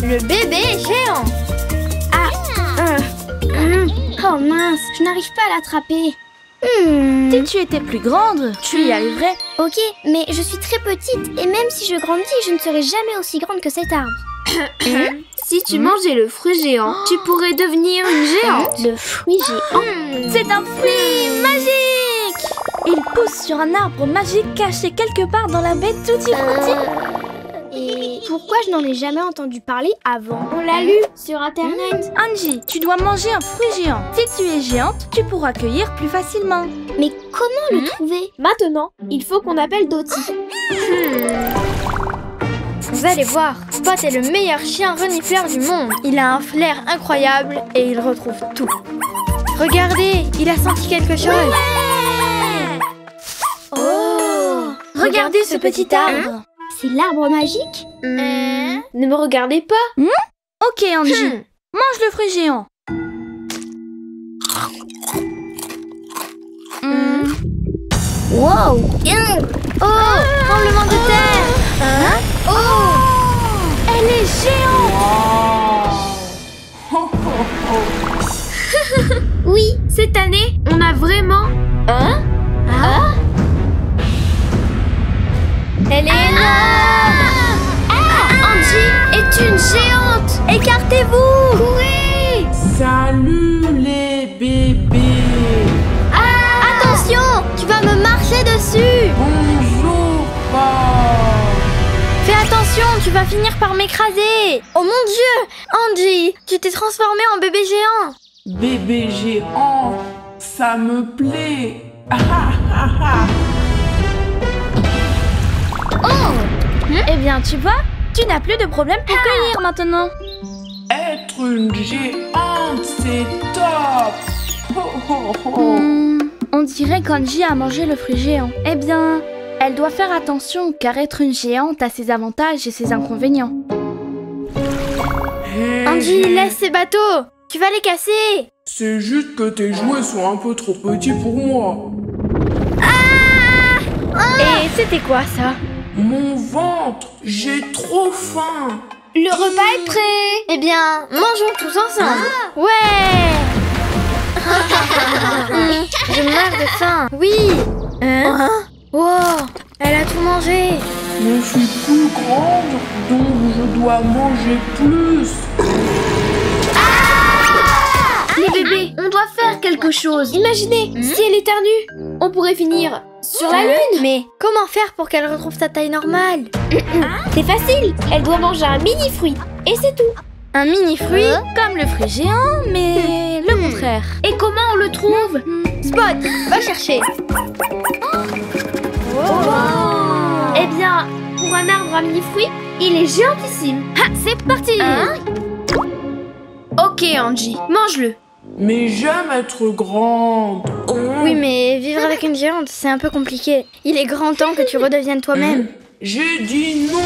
Le bébé géant. Oh mince, je n'arrive pas à l'attraper. Si tu étais plus grande, tu y arriverais. Ok, mais je suis très petite et même si je grandis, je ne serai jamais aussi grande que cet arbre. Si tu mangeais le fruit géant, tu pourrais devenir une géante. Le fruit géant. C'est un fruit magique. Il pousse sur un arbre magique caché quelque part dans la baie Tutti Frutti. Et pourquoi je n'en ai jamais entendu parler avant? On l'a lu sur internet. Angie, tu dois manger un fruit géant. Si tu es géante, tu pourras cueillir plus facilement. Mais comment le trouver? Maintenant, il faut qu'on appelle Dottie. Vous allez voir, Spot est le meilleur chien renifleur du monde. Il a un flair incroyable et il retrouve tout. Regardez, il a senti quelque chose. Oh! Regardez ce petit arbre. C'est l'arbre magique? Ne me regardez pas. Ok, Angie. Mange le fruit géant. Wow! Oh, tremblement de terre. Elle est géante. Oui, cette année, on a vraiment... Elle est énorme. Angie est une géante. Écartez-vous. Courez. Salut les bébés. Attention, tu vas me marcher dessus. Bonjour, Bob. Fais attention, tu vas finir par m'écraser. Oh mon Dieu, Angie, tu t'es transformée en bébé géant. Bébé géant, ça me plaît. Eh bien, tu vois, tu n'as plus de problème pour cueillir maintenant. Être une géante, c'est top. On dirait qu'Angie a mangé le fruit géant. Eh bien, elle doit faire attention car être une géante a ses avantages et ses inconvénients. Angie, laisse ces bateaux. Tu vas les casser. C'est juste que tes jouets sont un peu trop petits pour moi. Et c'était quoi ça? Mon ventre, j'ai trop faim. Le repas est prêt. Eh bien, mangeons tous ensemble. Ouais. Je meurs de faim. Oui. Wow, elle a tout mangé. Je suis plus grande, donc je dois manger plus. Les bébés, on doit faire quelque chose. Imaginez, si elle éternue, on pourrait finir sur la lune. Mais comment faire pour qu'elle retrouve sa taille normale? C'est facile, elle doit manger un mini fruit. Et c'est tout. Un mini fruit? Comme le fruit géant, mais le contraire. Et comment on le trouve? Spot, va chercher. Eh bien, pour un arbre à mini fruit, il est géantissime. C'est parti. Ok Angie, mange-le. Mais j'aime être grande. Oui, mais vivre avec une géante, c'est un peu compliqué. Il est grand temps que tu redeviennes toi-même. J'ai dit non.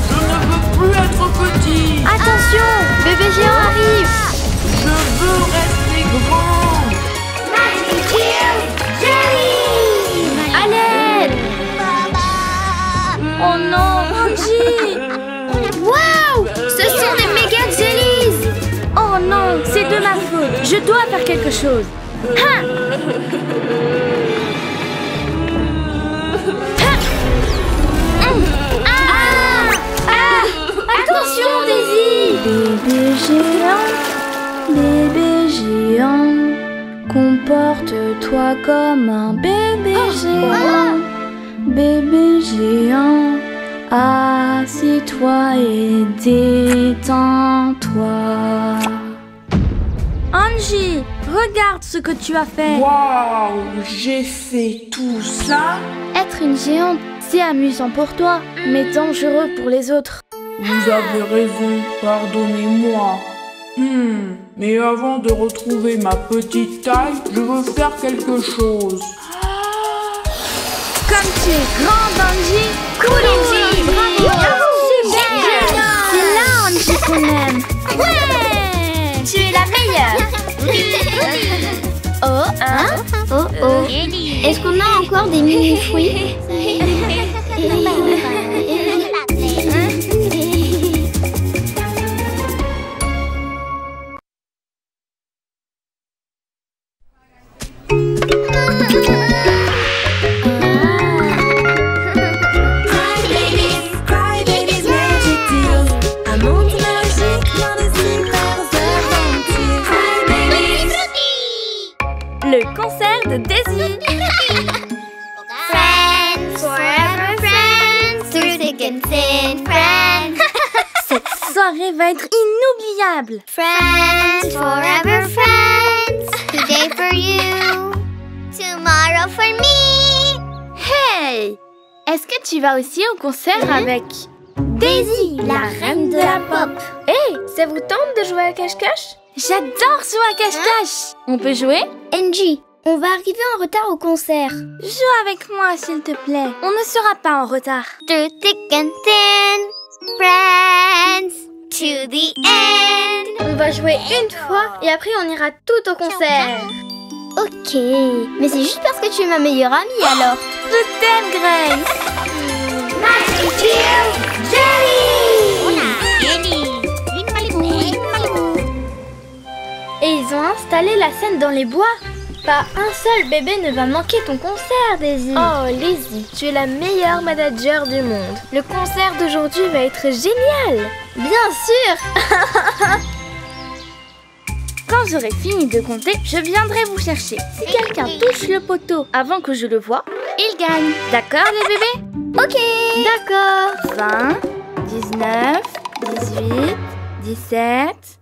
Je ne veux plus être petit. Attention, bébé géant arrive. Je veux rester grande. À l'aide. Oh non, Angie! Waouh, ce sont des méga jellies. Oh non, c'est de ma faute. Je dois faire quelque chose. Attention, Daisy. Bébé géant, comporte-toi comme un bébé géant. Bébé géant, assis-toi et détends-toi. Angie, regarde ce que tu as fait. Waouh, j'ai fait tout ça. Être une géante, c'est amusant pour toi, mais dangereux pour les autres. Vous avez raison, pardonnez-moi. Mais avant de retrouver ma petite taille, je veux faire quelque chose. Comme tu es grande, Angie. Cool, Angie. Bravo. Super. C'est là, Angie, qu'on aime. Ouais. Tu es la meilleure. Est-ce qu'on a encore des mini-fruits? soirée va être inoubliable. Friends, forever friends. Today for you, tomorrow for me. Hey! Est-ce que tu vas aussi au concert avec Daisy, la reine de la pop? Hey, ça vous tente de jouer à cache-cache? J'adore jouer à cache-cache. On peut jouer? Angie, on va arriver en retard au concert. Joue avec moi, s'il te plaît. On ne sera pas en retard. Through thick and thin, friends, to the end. On va jouer une fois et après on ira tout au concert. Ok, mais c'est juste parce que tu es ma meilleure amie alors. Je t'aime, Grace. Et ils ont installé la scène dans les bois. Pas un seul bébé ne va manquer ton concert, Daisy. Oh, Lizzie, tu es la meilleure manager du monde. Le concert d'aujourd'hui va être génial. Bien sûr. Quand j'aurai fini de compter, je viendrai vous chercher. Si quelqu'un touche le poteau avant que je le voie, il gagne. D'accord, les bébés? Ok. D'accord. 20, 19, 18, 17,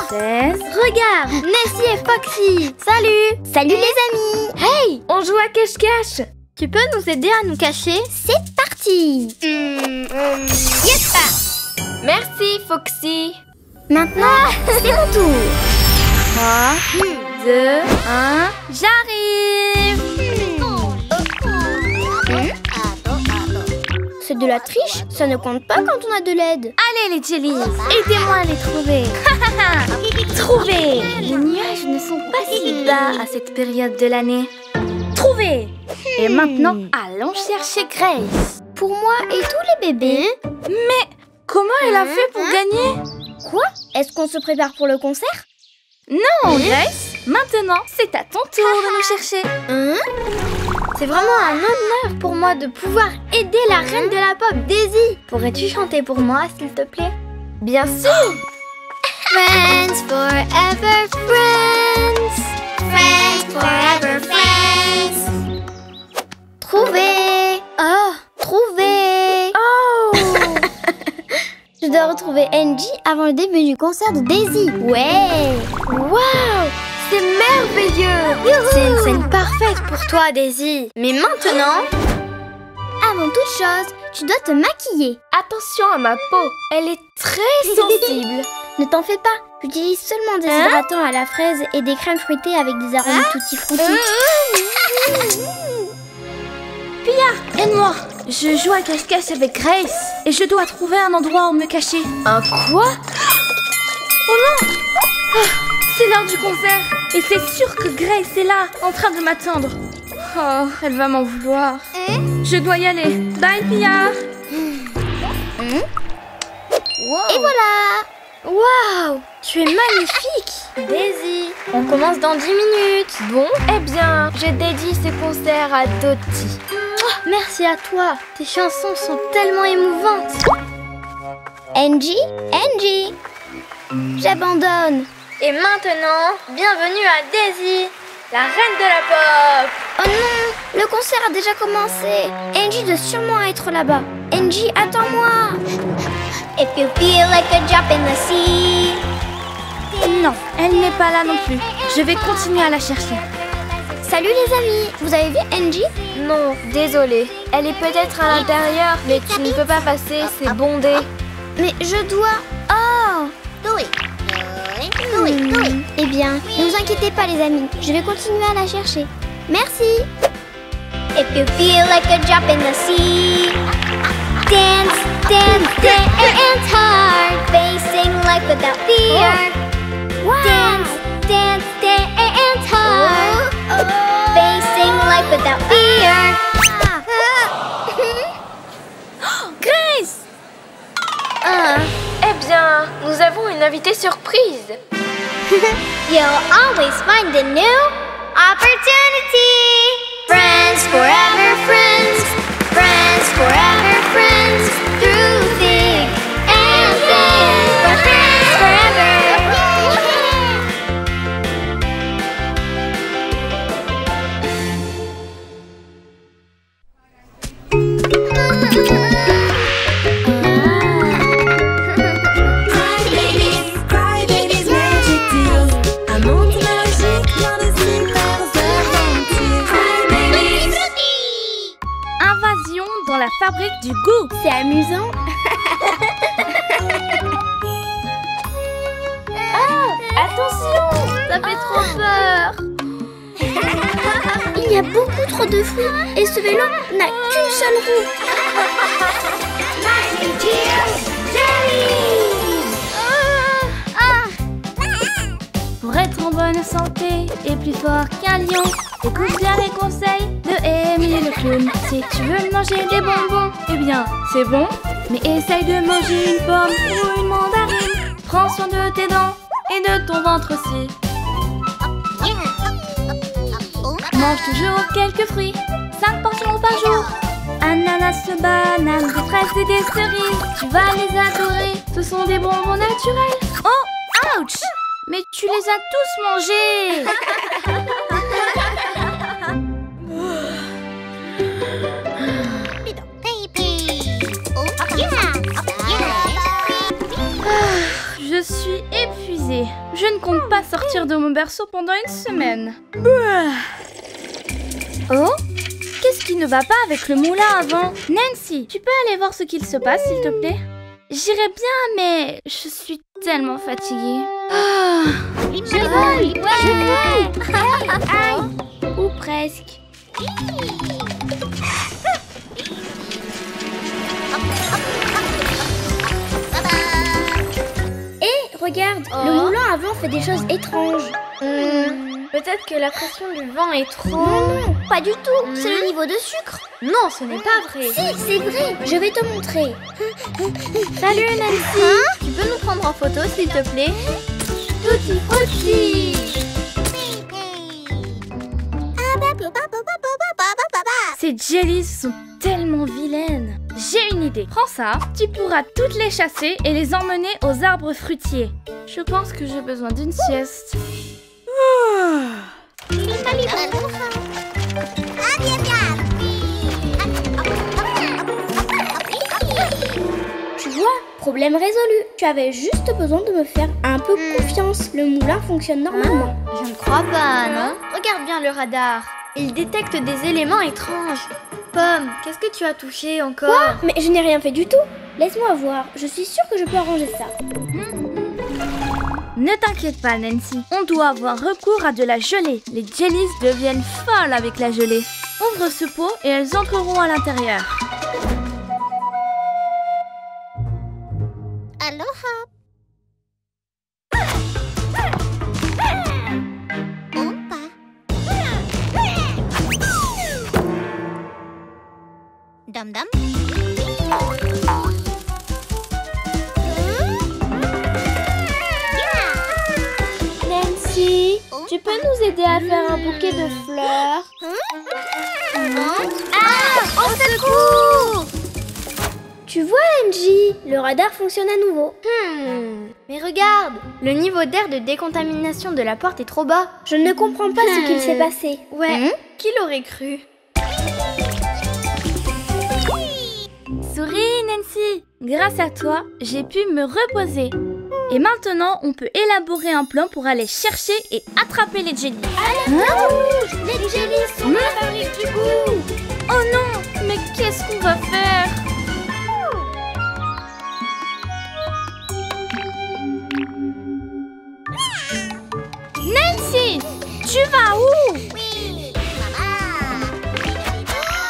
16... Regarde, Nessie et Foxy. Salut. Salut les amis. Hey, on joue à cache-cache. Tu peux nous aider à nous cacher? C'est parti. Yep. Merci, Foxy. Maintenant, c'est mon tour. 3, 2, 1, j'arrive! C'est de la triche, ça ne compte pas quand on a de l'aide. Allez les jellies, aidez-moi à les trouver. Trouver! Les nuages ne sont pas si bas à cette période de l'année. Trouver! Et maintenant, allons chercher Grace. Pour moi et tous les bébés. Mais comment elle a fait pour gagner? Quoi? Est-ce qu'on se prépare pour le concert? Non, Grace! Maintenant, c'est à ton tour de nous chercher. C'est vraiment un honneur pour moi de pouvoir aider la reine de la pop, Daisy. Pourrais-tu chanter pour moi, s'il te plaît? Bien sûr. Friends forever friends. Friends forever friends. Trouver. Oh, Trouver. oh. Je dois retrouver Angie avant le début du concert de Daisy. Ouais. Waouh, c'est merveilleux. C'est une scène parfaite pour toi, Daisy. Mais maintenant, Avant toute chose, tu dois te maquiller. attention à ma peau. Elle est très sensible. Ne t'en fais pas. J'utilise seulement des hydratants à la fraise et des crèmes fruitées avec des arômes tutti frutti. Pia, aide-moi. Je joue à cache-cache avec Grace et je dois trouver un endroit où me cacher. Un quoi? Oh non! C'est l'heure du concert et c'est sûr que Grace est là, en train de m'attendre. Oh, elle va m'en vouloir. Je dois y aller. Bye, Pia! Et voilà. Waouh, tu es magnifique. Daisy, on commence dans 10 minutes. Bon, eh bien, je dédie ce concert à Dottie. Merci à toi. Tes chansons sont tellement émouvantes. Angie, Angie. J'abandonne. Et maintenant, bienvenue à Daisy, la reine de la pop. Oh non, le concert a déjà commencé. Angie doit sûrement être là-bas. Angie, attends-moi. If you feel like a drop in the sea. Non, elle n'est pas là non plus. Je vais continuer à la chercher. Salut les amis, vous avez vu Angie? Non, désolée. Elle est peut-être à l'intérieur, mais tu ne peux pas passer, c'est bondé. Mais je dois... Oh. Eh bien, ne vous inquiétez pas les amis, je vais continuer à la chercher. Merci. If you feel like a drop in the sea, dance, dance, dance hard, facing life without fear. Dance, dance, dance hard, facing life without fear. Grace! Eh bien, nous avons une invitée surprise. You'll always find a new opportunity. Friends forever friends. Friends forever friends. Through thick and thin. We're friends forever. du goût. C'est amusant. Attention, ça fait trop peur. Il y a beaucoup trop de fruits et ce vélo n'a qu'une seule roue. Pour être en bonne santé et plus fort qu'un lion, écoute bien les conseils de Amy le clown. Si tu veux manger des bonbons, eh bien c'est bon, mais essaye de manger une pomme ou une mandarine. Prends soin de tes dents et de ton ventre aussi. Mange toujours quelques fruits, 5 portions par jour. Ananas, bananes, des fraises et des cerises. Tu vas les adorer, ce sont des bonbons naturels. Oh, ouch! Mais tu les as tous mangés. Je suis épuisée. Je ne compte pas sortir de mon berceau pendant une semaine. Oh, qu'est-ce qui ne va pas avec le moulin avant? Nancy, tu peux aller voir ce qu'il se passe, s'il te plaît? J'irai bien, mais je suis tellement fatiguée. Je vole. Aïe. Ou presque. Regarde, le moulin avant fait des choses étranges. Peut-être que la pression du vent est trop... Non, pas du tout. C'est le niveau de sucre. Non, ce n'est pas vrai. Si, c'est vrai. Je vais te montrer. Salut Nancy. Tu peux nous prendre en photo s'il te plaît? Tutti frutti. Ces jellies sont tellement vilaines. J'ai une idée. Prends ça, tu pourras toutes les chasser et les emmener aux arbres fruitiers. Je pense que j'ai besoin d'une sieste. Tu vois, problème résolu. Tu avais juste besoin de me faire un peu confiance. Le moulin fonctionne normalement. Je ne crois pas, non? Regarde bien le radar. Il détecte des éléments étranges. Pomme, qu'est-ce que tu as touché encore? Quoi? Mais je n'ai rien fait du tout. Laisse-moi voir. Je suis sûre que je peux arranger ça. Ne t'inquiète pas, Nancy. On doit avoir recours à de la gelée. Les jellies deviennent folles avec la gelée. Ouvre ce pot et elles entreront à l'intérieur. Aloha. Dum dum. Nancy, tu peux nous aider à faire un bouquet de fleurs? Au secours! Tu vois, Angie, le radar fonctionne à nouveau. Mais regarde, le niveau d'air de décontamination de la porte est trop bas. Je ne comprends pas ce qu'il s'est passé. Ouais, qui l'aurait cru? Souris, Nancy. Grâce à toi, j'ai pu me reposer. Et maintenant, on peut élaborer un plan pour aller chercher et attraper les jellies. Les jellies sont la fabrique du goût. Oh non, mais qu'est-ce qu'on va faire? Nancy, tu vas où? Oui, maman.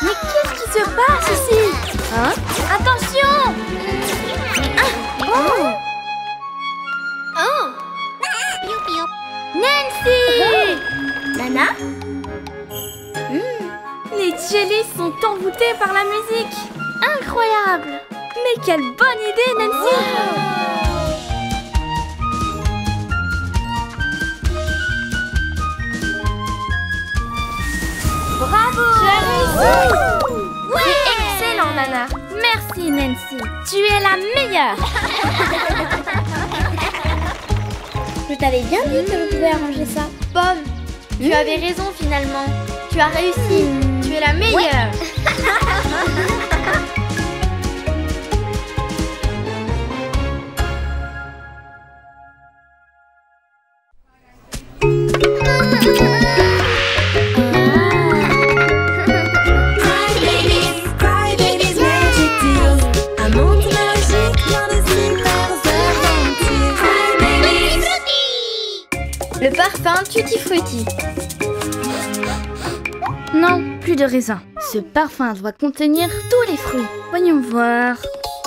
Mais qu'est-ce qui se passe ici? Hein? Attention! Nancy! Nana? Les jellies sont envoûtés par la musique. Incroyable! Mais quelle bonne idée, Nancy! Bravo! Tu as réussi! C'est excellent, Nana! Merci, Nancy! Tu es la meilleure! Je t'avais bien dit que je pouvais arranger ça. Pomme, tu avais raison finalement. Tu as réussi. Tu es la meilleure. Cry babies, magic tea. Le parfum Tutti Frutti. Non, plus de raisin. Ce parfum doit contenir tous les fruits. Voyons voir.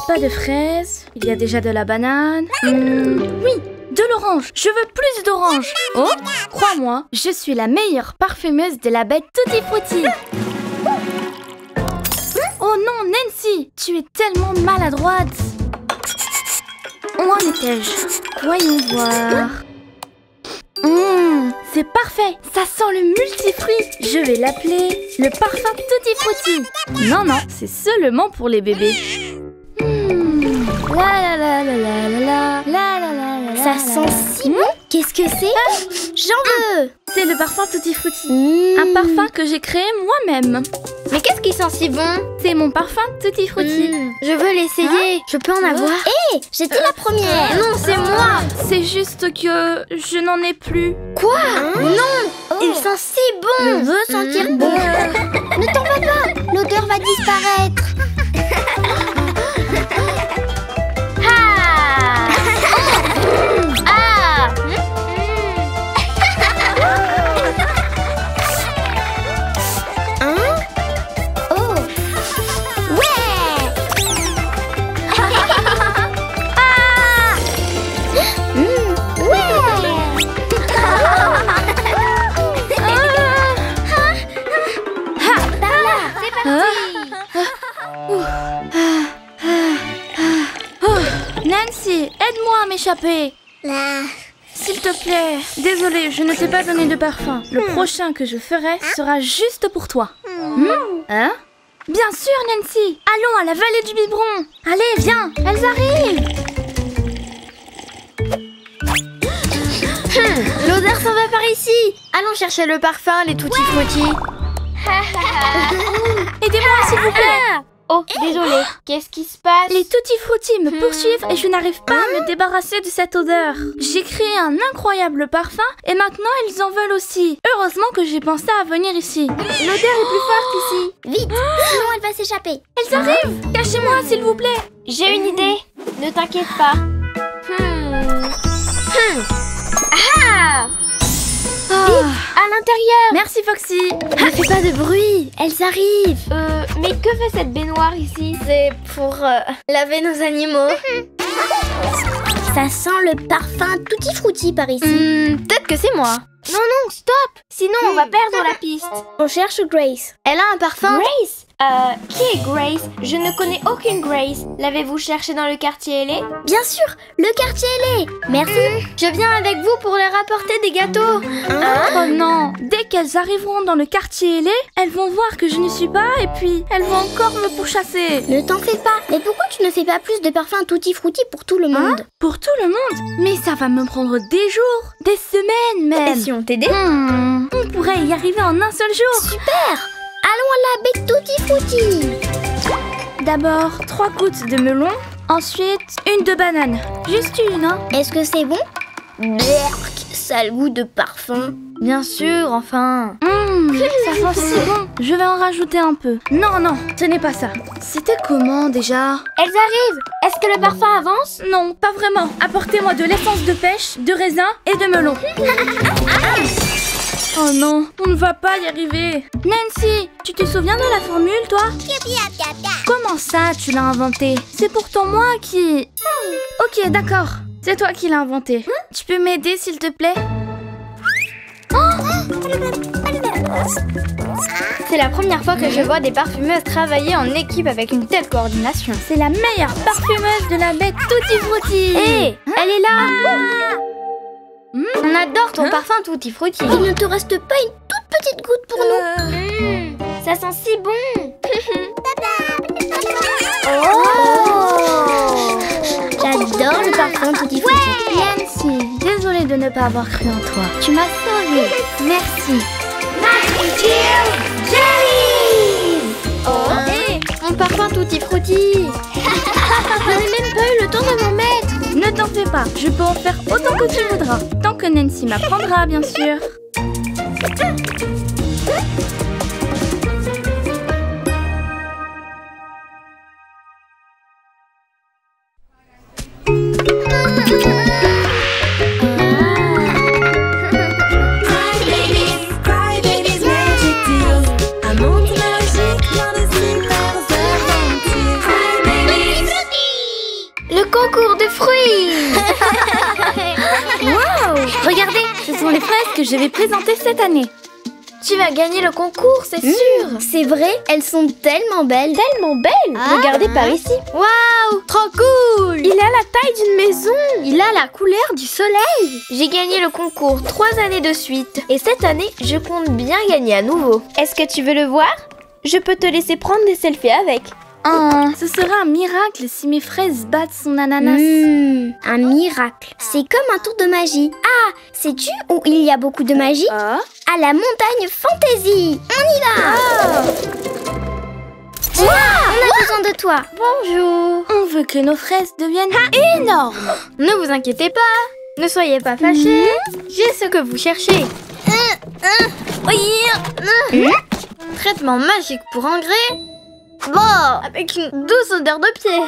Pas de fraises. Il y a déjà de la banane. Oui, de l'orange. Je veux plus d'orange. Oh, crois-moi, je suis la meilleure parfumeuse de la bête Tutti Frutti. Oh non, Nancy, tu es tellement maladroite. Où en étais-je? Voyons voir. C'est parfait, ça sent le multifruit. Je vais l'appeler le parfum Tutti Frutti. Non, non, c'est seulement pour les bébés. La la la la la la la la la la. Ça sent si bon. Qu'est-ce que c'est? J'en veux. C'est le parfum Tutti Frutti. Un parfum que j'ai créé moi-même. Mais qu'est-ce qui sent si bon? C'est mon parfum Tutti Frutti. Je veux l'essayer. Je peux en avoir? Hé, j'étais la première. Non, c'est moi. C'est juste que je n'en ai plus. Quoi? Non. Il sent si bon. Je veux sentir bon. Ne t'en va pas. L'odeur va disparaître. Nancy, aide-moi à m'échapper. S'il te plaît. Désolée, je ne t'ai pas donné de parfum. Le prochain que je ferai sera juste pour toi. Hein? Bien sûr, Nancy. Allons à la vallée du biberon. Allez, viens, elles arrivent. L'odeur s'en va par ici. Allons chercher le parfum, les Tutti Frutti. Aidez-moi, s'il vous plaît. Oh, désolée. Qu'est-ce qui se passe? Les Tutti Frutti me poursuivent et je n'arrive pas à me débarrasser de cette odeur. J'ai créé un incroyable parfum et maintenant ils en veulent aussi. Heureusement que j'ai pensé à venir ici. L'odeur est plus forte ici. Vite, sinon elle va s'échapper. Elles arrivent. Cachez-moi, s'il vous plaît. J'ai une idée. Ne t'inquiète pas. Ah! À l'intérieur. Merci, Foxy. Ne fais pas de bruit. Elles arrivent. Mais que fait cette baignoire ici? C'est pour laver nos animaux. Ça sent le parfum Tutti Frutti par ici. Peut-être que c'est moi. Non, non, stop. Sinon, on va perdre la piste. On cherche Grace. Elle a un parfum. Grace? Qui est Grace? Je ne connais aucune Grace. L'avez-vous cherchée dans le quartier ailé? Bien sûr, le quartier ailé. Merci. Je viens avec vous pour leur apporter des gâteaux. Oh non. Dès qu'elles arriveront dans le quartier ailé, elles vont voir que je ne suis pas et puis elles vont encore me pourchasser. Ne t'en fais pas. Mais pourquoi tu ne fais pas plus de parfum Tutti Frutti pour tout le monde? Pour tout le monde? Mais ça va me prendre des jours, des semaines même. Et si on t'aidait? On pourrait y arriver en un seul jour. Super. Allons à la baie Tutti Frutti. D'abord 3 gouttes de melon, ensuite une de banane. Juste une, hein. Est-ce que c'est bon? Berk, sale goût de parfum. Bien sûr, enfin. Ça sent si bon. Je vais en rajouter un peu. Non, non, ce n'est pas ça. C'était comment déjà? Elles arrivent. Est-ce que le parfum avance? Non, pas vraiment. Apportez-moi de l'essence de pêche, de raisin et de melon. Oh non, on ne va pas y arriver. Nancy, tu te souviens de la formule, toi? Comment ça, tu l'as inventée? C'est pourtant moi qui... Ok, d'accord. C'est toi qui l'as inventée. Tu peux m'aider, s'il te plaît? C'est la première fois que je vois des parfumeuses travailler en équipe avec une telle coordination. C'est la meilleure parfumeuse de la bête Tutti Frutti. Hé, elle est là. On adore ton parfum Tutti Frutti. Il ne te reste pas une toute petite goutte pour nous. Ça sent si bon. J'adore le parfum Tutti Frutti. Nancy, désolée de ne pas avoir cru en toi. Tu m'as sauvée. Merci. Hé, mon parfum Tutti Frutti. Je n'ai même pas eu le temps de m'en mettre. Ne t'en fais pas, je peux en faire autant que tu voudras. Tant que Nancy m'apprendra, bien sûr. fraises que je vais présenter cette année. Tu vas gagner le concours, c'est sûr. C'est vrai, elles sont tellement belles. Tellement belle. Regardez par ici. Waouh, trop cool. Il a la taille d'une maison. Il a la couleur du soleil. J'ai gagné le concours 3 années de suite. Et cette année, je compte bien gagner à nouveau. Est-ce que tu veux le voir? Je peux te laisser prendre des selfies avec. Ce sera un miracle si mes fraises battent son ananas. Un miracle. C'est comme un tour de magie. Ah, sais-tu où il y a beaucoup de magie? À la montagne Fantasy. On y va. On a besoin de toi. Bonjour. On veut que nos fraises deviennent énormes. Ne vous inquiétez pas. Ne soyez pas fâchés. J'ai ce que vous cherchez. Traitement magique pour engrais. Bon, avec une douce odeur de pied.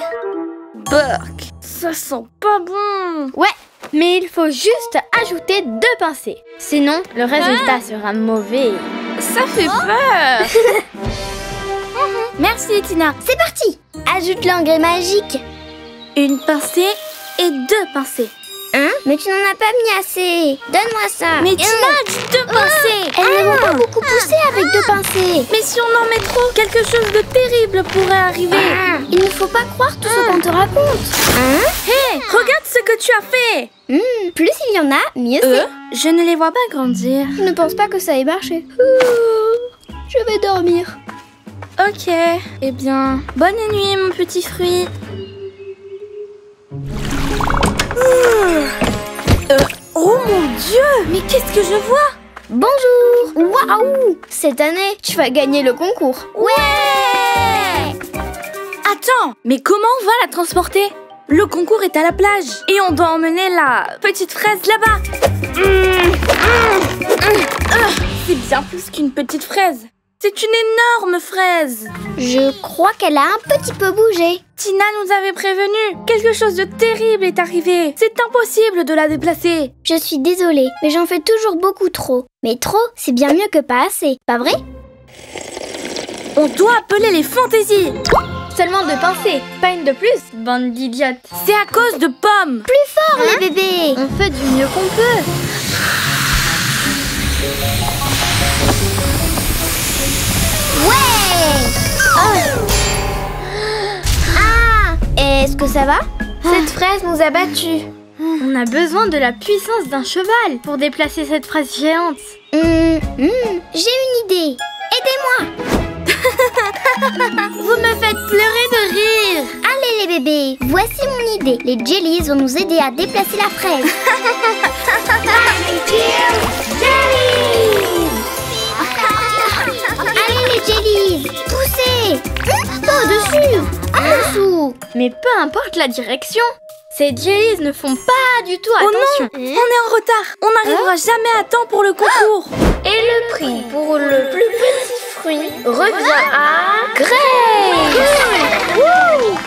Burk, ça sent pas bon. Ouais, mais il faut juste ajouter 2 pincées. Sinon, le résultat sera mauvais. Ça fait peur. Merci, Tina. C'est parti. Ajoute l'engrais magique. Une pincée et 2 pincées. Mais tu n'en as pas mis assez. Donne-moi ça. Mais Tina a dit 2 pincées. Elles ne vont pas beaucoup pousser avec 2 pincées. Mais si on en met trop, quelque chose de terrible pourrait arriver. Il ne faut pas croire tout ce qu'on te raconte. Hé, regarde ce que tu as fait. Plus il y en a, mieux c'est. Je ne les vois pas grandir. Je ne pense pas que ça ait marché. Je vais dormir. Ok, eh bien, bonne nuit mon petit fruit. Oh mon Dieu, mais qu'est-ce que je vois? Bonjour. Waouh! Cette année, tu vas gagner le concours. Ouais! Attends, mais comment on va la transporter? Le concours est à la plage et on doit emmener la petite fraise là-bas. C'est bien plus qu'une petite fraise. C'est une énorme fraise. Je crois qu'elle a un petit peu bougé. Tina nous avait prévenu. Quelque chose de terrible est arrivé. C'est impossible de la déplacer. Je suis désolée, mais j'en fais toujours beaucoup trop. Mais trop, c'est bien mieux que pas assez, pas vrai? On doit appeler les fantaisies. Seulement 2 pincées, pas une de plus, bande d'idiotes. C'est à cause de Pomme. Plus fort, les bébés. On fait du mieux qu'on peut. Est-ce que ça va? Cette fraise nous a battus. On a besoin de la puissance d'un cheval pour déplacer cette fraise géante. J'ai une idée. Aidez-moi. Vous me faites pleurer de rire. Allez les bébés, voici mon idée. Les jellies vont nous aider à déplacer la fraise. Allez les jellies, poussez. Pas au-dessus, en dessous. Mais peu importe la direction, ces jellies ne font pas du tout attention. Oh non, on est en retard. On n'arrivera jamais à temps pour le concours. Et le prix pour le plus petit fruit revient à Grace.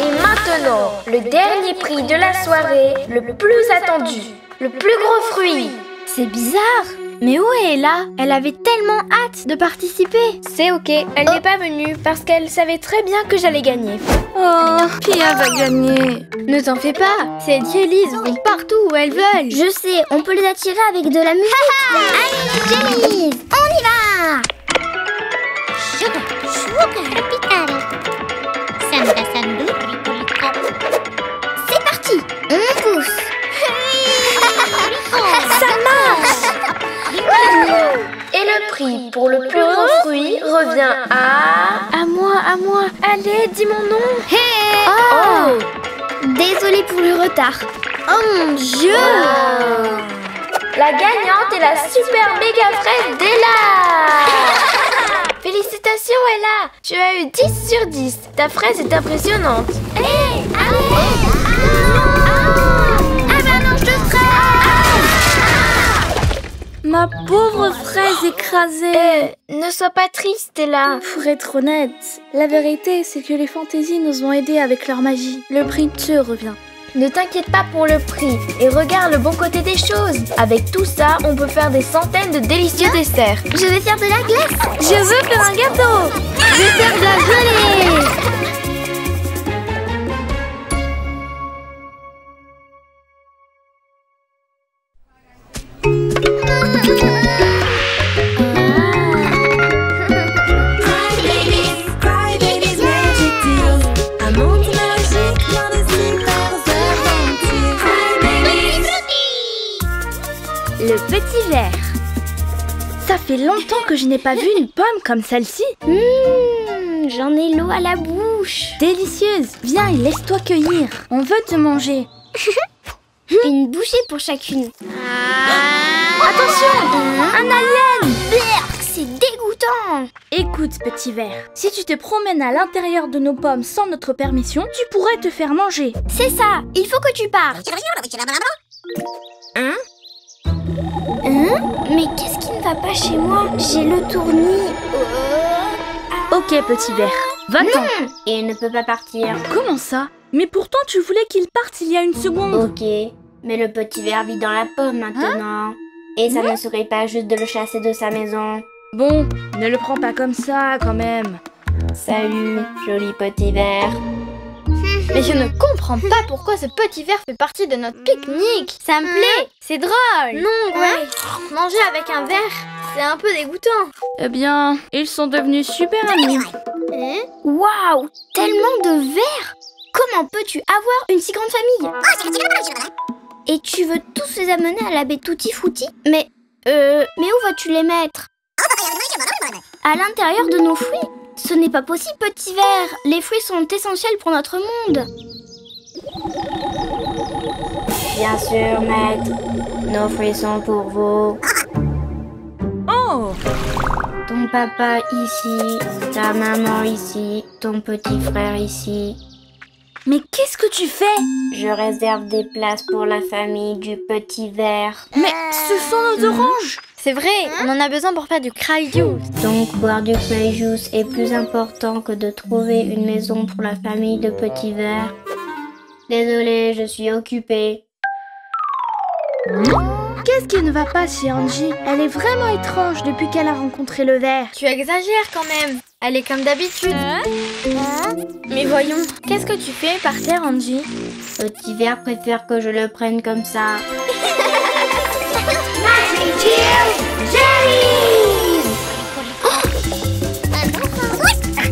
Et maintenant, le dernier prix de la soirée, le plus attendu, le plus gros fruit. C'est bizarre. Mais où est Ella? Elle avait tellement hâte de participer. C'est ok, elle n'est pas venue parce qu'elle savait très bien que j'allais gagner. Oh, Pia va gagner. Ne t'en fais pas, ces jellies vont partout où elles veulent. Je sais, on peut les attirer avec de la musique. Allez les jellies, on y va. C'est parti, on pousse. Ça marche. Et le prix pour le plus gros fruit revient à... À moi. Allez, dis mon nom. Hey. Oh. Désolée pour le retard. Oh mon Dieu. La gagnante est la super méga fraise d'Ella. Félicitations Ella, tu as eu 10 sur 10. Ta fraise est impressionnante. Hey, allez. Ah bah non, je te fraise. Ma pauvre fraise écrasée. Ne sois pas triste Ella. Pour être honnête, la vérité c'est que les fantaisies nous ont aidés avec leur magie. Le prix te revient. Ne t'inquiète pas pour le prix et regarde le bon côté des choses. Avec tout ça, on peut faire des centaines de délicieux desserts. Je vais faire de la glace. Je veux faire un gâteau. Je vais faire de la gelée. le petit ver. Ça fait longtemps que je n'ai pas vu une pomme comme celle-ci. J'en ai l'eau à la bouche. Délicieuse. Viens et laisse-toi cueillir. On veut te manger. Une bouchée pour chacune. Attention, un alien. C'est dégoûtant. Écoute, petit ver, si tu te promènes à l'intérieur de nos pommes sans notre permission, tu pourrais te faire manger. C'est ça, il faut que tu partes. Mais qu'est-ce qui ne va pas chez moi? J'ai le tournis. Ok, petit ver, va-t'en. Il ne peut pas partir. Comment ça? Mais pourtant, tu voulais qu'il parte il y a une seconde. Ok, mais le petit ver vit dans la pomme maintenant. Et ça ne serait pas juste de le chasser de sa maison. Bon, ne le prends pas comme ça, quand même. Salut, joli petit ver. Mais je ne comprends pas pourquoi ce petit ver fait partie de notre pique-nique. Ça me plaît, c'est drôle. Non, ouais. Manger avec un ver, c'est un peu dégoûtant. Eh bien, ils sont devenus super amis. Waouh, tellement de vers. Comment peux-tu avoir une si grande famille? Et tu veux tous les amener à la baie Tutti Frutti? Mais où vas-tu les mettre? À l'intérieur de nos fruits? Ce n'est pas possible, petit ver. Les fruits sont essentiels pour notre monde. Bien sûr, maître. Nos fruits sont pour vous. Oh! Ton papa ici, ta maman ici, ton petit frère ici. Mais qu'est-ce que tu fais? Je réserve des places pour la famille du petit ver. Mais ce sont nos oranges! C'est vrai, on en a besoin pour faire du cry juice. Donc boire du cry juice est plus important que de trouver une maison pour la famille de petit ver. Désolée, je suis occupée. Qu'est-ce qui ne va pas chez Angie? Elle est vraiment étrange depuis qu'elle a rencontré le ver. Tu exagères quand même. Elle est comme d'habitude. Mais voyons, qu'est-ce que tu fais par terre, Angie? Petit ver préfère que je le prenne comme ça.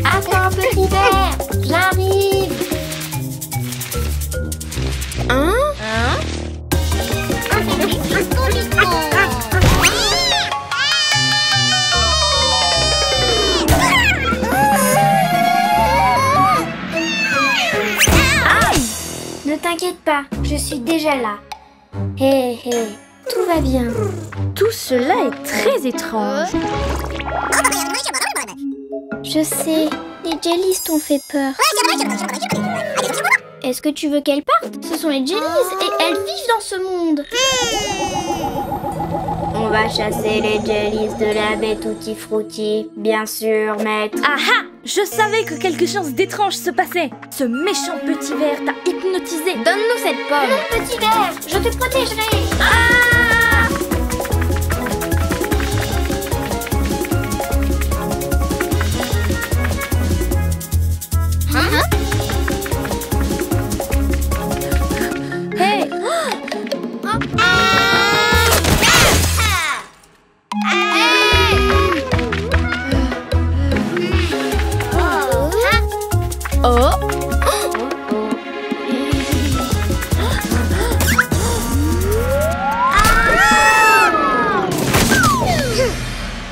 Attends, petit ver, j'arrive. Ne t'inquiète pas, je suis déjà là. Hé, tout va bien. Tout cela est très étrange. Je sais, les jellies t'ont fait peur. Est-ce que tu veux qu'elles partent? Ce sont les jellies et elles vivent dans ce monde. On va chasser les jellies de la baie Tutti Frutti, bien sûr, maître. Ah! Je savais que quelque chose d'étrange se passait. Ce méchant petit ver t'a hypnotisé. Donne-nous cette pomme. Non, petit ver, je te protégerai. Hey!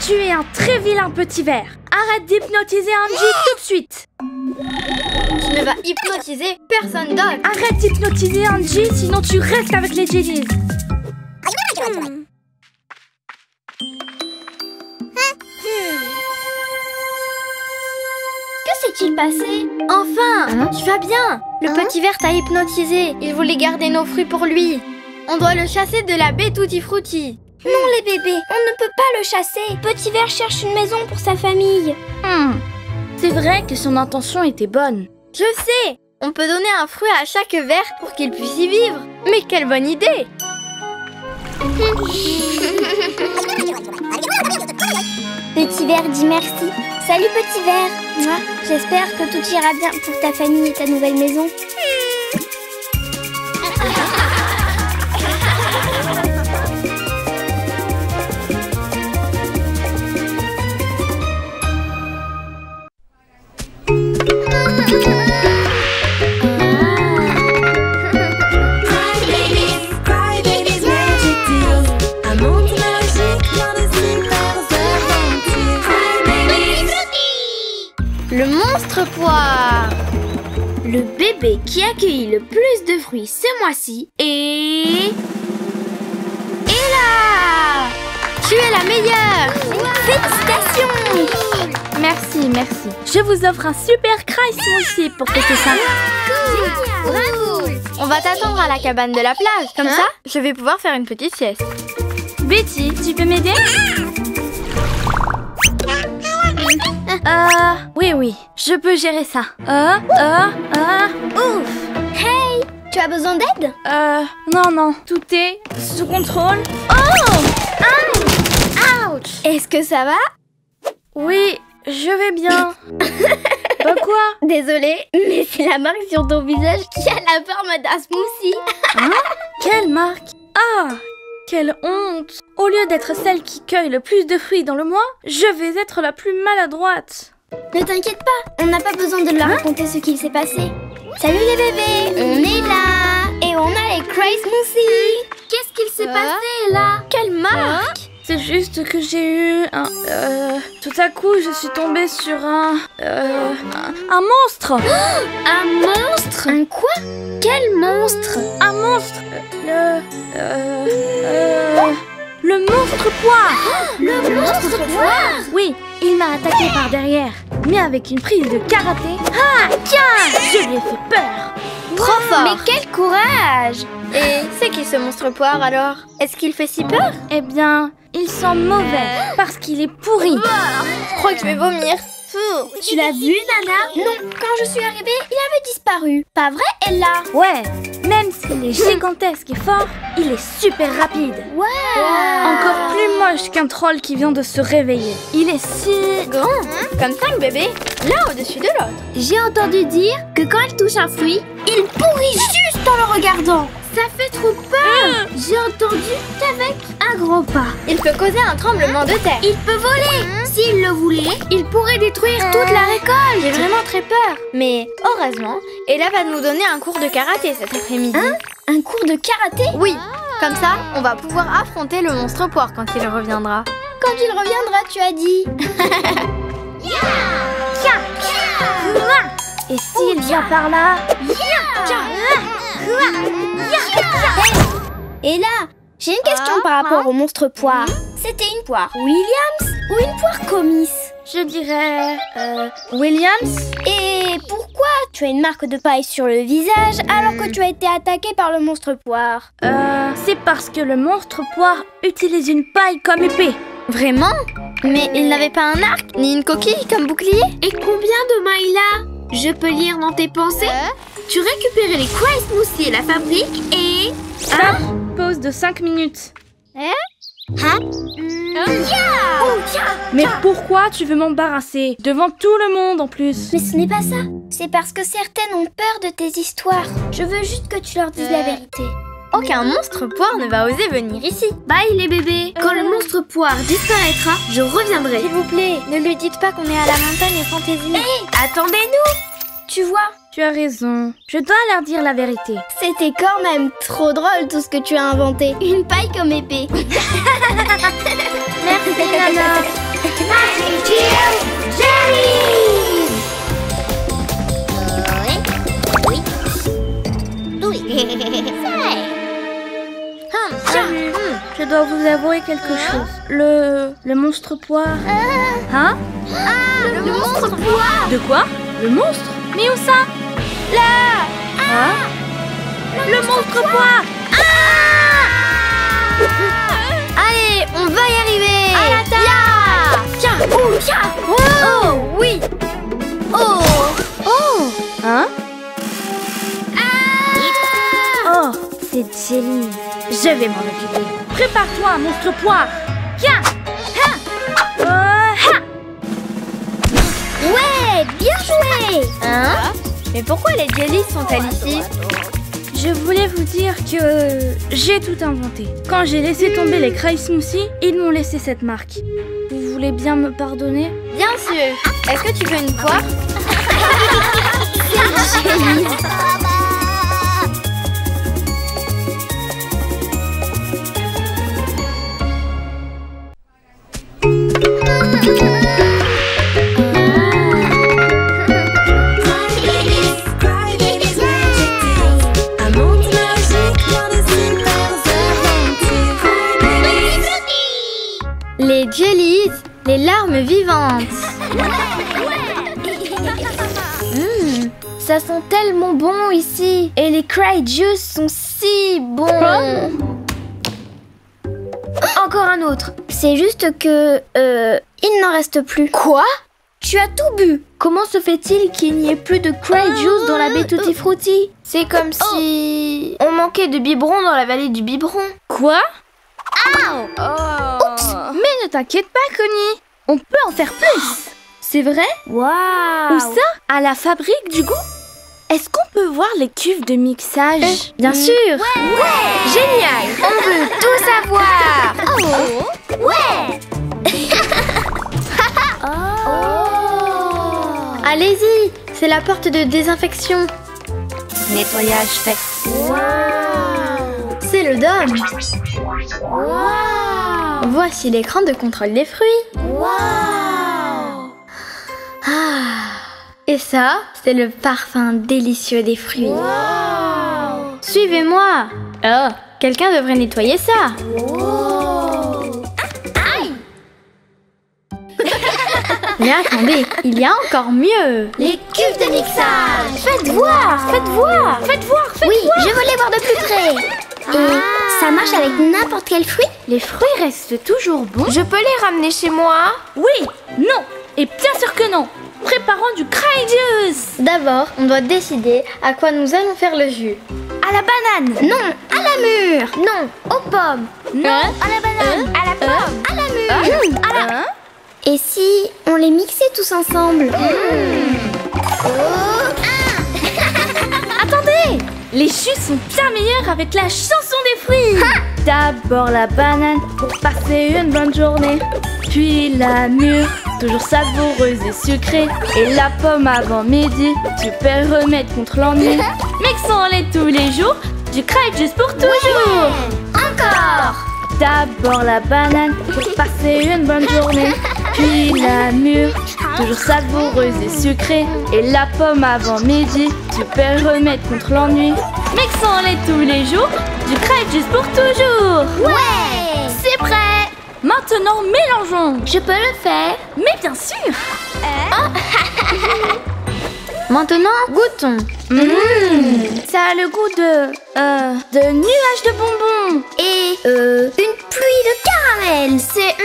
Tu es un très vilain petit ver. Arrête d'hypnotiser Angie tout de suite. Tu ne vas hypnotiser personne d'autre. Arrête d'hypnotiser Angie, sinon tu restes avec les jellies. Que s'est-il passé? Enfin, tu vas bien. Le petit ver t'a hypnotisé. Il voulait garder nos fruits pour lui. On doit le chasser de la baie Tutti Frutti. Non, les bébés, on ne peut pas le chasser. Petit ver cherche une maison pour sa famille. C'est vrai que son intention était bonne. Je sais. On peut donner un fruit à chaque ver pour qu'il puisse y vivre. Mais quelle bonne idée. Petit ver dit merci. Salut petit ver. Moi, j'espère que tout ira bien pour ta famille et ta nouvelle maison. Cry babies, magic deals. I'm poire. Le bébé qui a accueilli le plus de fruits ce mois-ci est... Ella! Tu es la meilleure! Félicitations! Merci, merci. Je vous offre un super Cry Smoothie pour fêter ça. Bravo! On va t'attendre à la cabane de la plage. Comme ça, je vais pouvoir faire une petite sieste. Betty, tu peux m'aider? Oui, je peux gérer ça. Ouf! Hey! Tu as besoin d'aide? Non, tout est sous contrôle. Oh! Ouch! Est-ce que ça va? Oui, je vais bien. Bah quoi? Désolée, mais c'est la marque sur ton visage qui a la forme d'un smoothie. Hein? Quelle marque? Ah! Quelle honte! Au lieu d'être celle qui cueille le plus de fruits dans le mois, je vais être la plus maladroite. Ne t'inquiète pas, on n'a pas besoin de leur raconter ce qu'il s'est passé. Salut les bébés, on est là et on a les Cry Smoothie. Qu'est-ce qu'il s'est passé là? Quelle marque? C'est juste que j'ai eu un... tout à coup, je suis tombée sur un monstre. Un monstre? Un quoi? Quel monstre? Un monstre. Le monstre poire. Le monstre poire? Oui, il m'a attaqué par derrière. Mais avec une prise de karaté. Ah, tiens, je lui ai fait peur. Trop fort! Mais quel courage! Et c'est qui ce monstre poire alors? Est-ce qu'il fait si peur? Eh bien, il sent mauvais parce qu'il est pourri. Je crois que je vais vomir. Tu l'as vu, Nana? Non, quand je suis arrivée, il avait disparu. Pas vrai, Ella? Ouais, même s'il est gigantesque et fort, il est super rapide. Ouais. Encore plus moche qu'un troll qui vient de se réveiller. Il est si... Grand, comme 5 bébés, l'un au-dessus de l'autre. J'ai entendu dire que quand elle touche un fruit, il pourrit juste en le regardant. Ça fait trop peur. J'ai entendu qu'avec un gros pas, Il peut causer un tremblement de terre. il peut voler. S'il le voulait, il pourrait détruire toute la récolte. J'ai vraiment très peur. Mais heureusement, Ella va nous donner un cours de karaté cet après-midi. Un cours de karaté? Oui, comme ça, on va pouvoir affronter le monstre poire quand il reviendra. Quand il reviendra, tu as dit. Et s'il vient par là... Et là, j'ai une question par rapport au monstre poire. C'était une poire Williams ou une poire Comice? Je dirais... Williams. Et pourquoi tu as une marque de paille sur le visage alors que tu as été attaqué par le monstre poire? C'est parce que le monstre poire utilise une paille comme épée. Vraiment? Mais il n'avait pas un arc, ni une coquille comme bouclier? Et combien de mains il a? Je peux lire dans tes pensées? Tu récupérais les Cry Smoothie et la fabrique et... Stop. Pause de 5 minutes. Mais pourquoi tu veux m'embarrasser? Devant tout le monde en plus. Mais ce n'est pas ça. C'est parce que certaines ont peur de tes histoires. Je veux juste que tu leur dises la vérité. Aucun monstre poire ne va oser venir ici. Bye les bébés. Quand le monstre poire disparaîtra, je reviendrai. S'il vous plaît, ne lui dites pas qu'on est à la montagne Fantaisie. Attendez-nous. Tu vois, Tu as raison. Je dois leur dire la vérité. c'était quand même trop drôle tout ce que tu as inventé. Une paille comme épée. Merci, Nana. Je dois vous avouer quelque chose. Le monstre poire. Hein? Le monstre poire. De quoi? Le monstre? Mais où ça? Là! Hein? Le monstre poire! Allez, on va y arriver. À la table. Tiens, tiens. Oh, oui. Hein? Oh, c'est Jelly. Je vais m'en occuper. Prépare-toi, monstre poire. Viens! Ouais, bien joué. Hein? Mais pourquoi les jellies sont-elles ici? Je voulais vous dire que j'ai tout inventé. Quand j'ai laissé tomber les Cry Smoothie, ils m'ont laissé cette marque. Vous voulez bien me pardonner? Bien sûr. Est-ce que tu veux une poire? Les jellies, les larmes vivantes. Ça sent tellement bon ici. Et les cry juice sont si bons. Encore un autre. C'est juste que... il n'en reste plus. Quoi? Tu as tout bu. Comment se fait-il qu'il n'y ait plus de cry juice dans la baie Tutti Frutti? C'est comme si on manquait de biberon dans la vallée du biberon. Quoi? Oups. Mais ne t'inquiète pas, Connie. On peut en faire plus. C'est vrai? Où ça? À la fabrique du goût? Est-ce qu'on peut voir les cuves de mixage? Bien sûr. Génial. On veut tout savoir. Allez-y, c'est la porte de désinfection. Nettoyage fait. C'est le dôme. Voici l'écran de contrôle des fruits. Et ça, c'est le parfum délicieux des fruits. Suivez-moi. Oh, quelqu'un devrait nettoyer ça. Mais attendez, il y a encore mieux. Les cuves de mixage. Faites voir. Oui, je veux les voir de plus près. Et ça marche avec n'importe quel fruit? Les fruits restent toujours bons? Je peux les ramener chez moi? Oui, non, et bien sûr que non. Préparons du cry juice. D'abord, on doit décider à quoi nous allons faire le jus. À la banane. Non, à la mûre. Non, aux pommes. Non, À la banane. À la pomme. À la mûre. Et si on les mixait tous ensemble? Attendez, les jus sont bien meilleurs avec la chanson des fruits. D'abord la banane pour passer une bonne journée. Puis la mûre, toujours savoureuse et sucrée. Et la pomme avant midi, super remède contre l'ennui. Mixons-les tous les jours, du cry juice pour toujours. Encore. D'abord la banane pour passer une bonne journée. Puis la mûre, toujours savoureuse et sucrée. Et la pomme avant midi, super remède contre l'ennui. Mixons-les tous les jours, du cry juice pour toujours. Ouais. C'est prêt. Maintenant mélangeons. Je peux le faire. Mais bien sûr. Maintenant, goûtons. Ça a le goût de nuages de bonbons. Et une pluie de caramel. C'est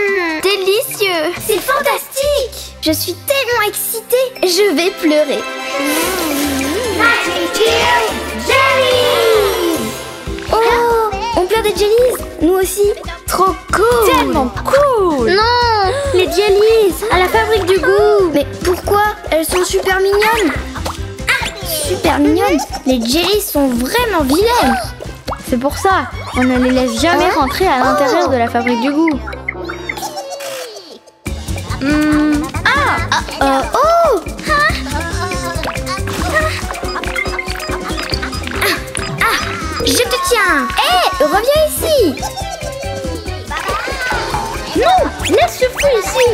délicieux. C'est fantastique. Je suis tellement excitée. Je vais pleurer. Oh, on pleure des jellies. Nous aussi. Trop cool. Tellement cool. Non, les jellies à la fabrique du goût. Mais pourquoi? Elles sont super mignonnes. Super mignonnes. Les jellies sont vraiment vilaines. C'est pour ça, on ne les laisse jamais rentrer à l'intérieur de la fabrique du goût. Je te tiens. Hé, reviens ici. Non, laisse ce fruit ici.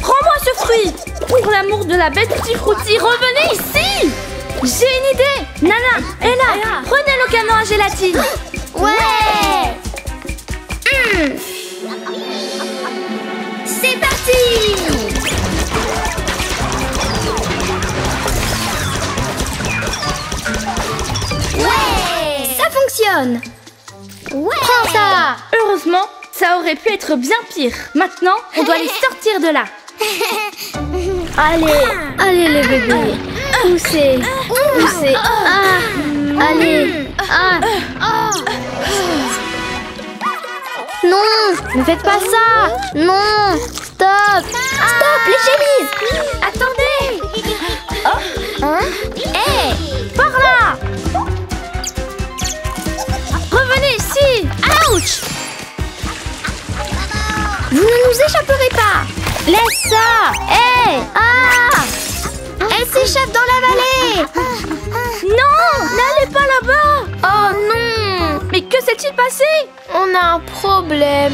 Rends-moi ce fruit. Pour l'amour de la bête Tutti Frutti, revenez ici. J'ai une idée. Nana, Ella, prenez le canon à gélatine. Ouais. C'est parti. Ouais. Ça fonctionne. Ouais. Prends ça. Heureusement, ça aurait pu être bien pire. Maintenant, on doit les sortir de là. Allez les bébés. Poussez. Allez. Non, ne faites pas ça. Non, stop. Stop, les jellies. Attendez. Hé, Par là. Revenez ici. ouch. Vous ne nous échapperez pas. Laisse ça. Elle s'échappe dans la vallée. Non, n'allez pas là-bas. Oh non. Mais que s'est-il passé? On a un problème.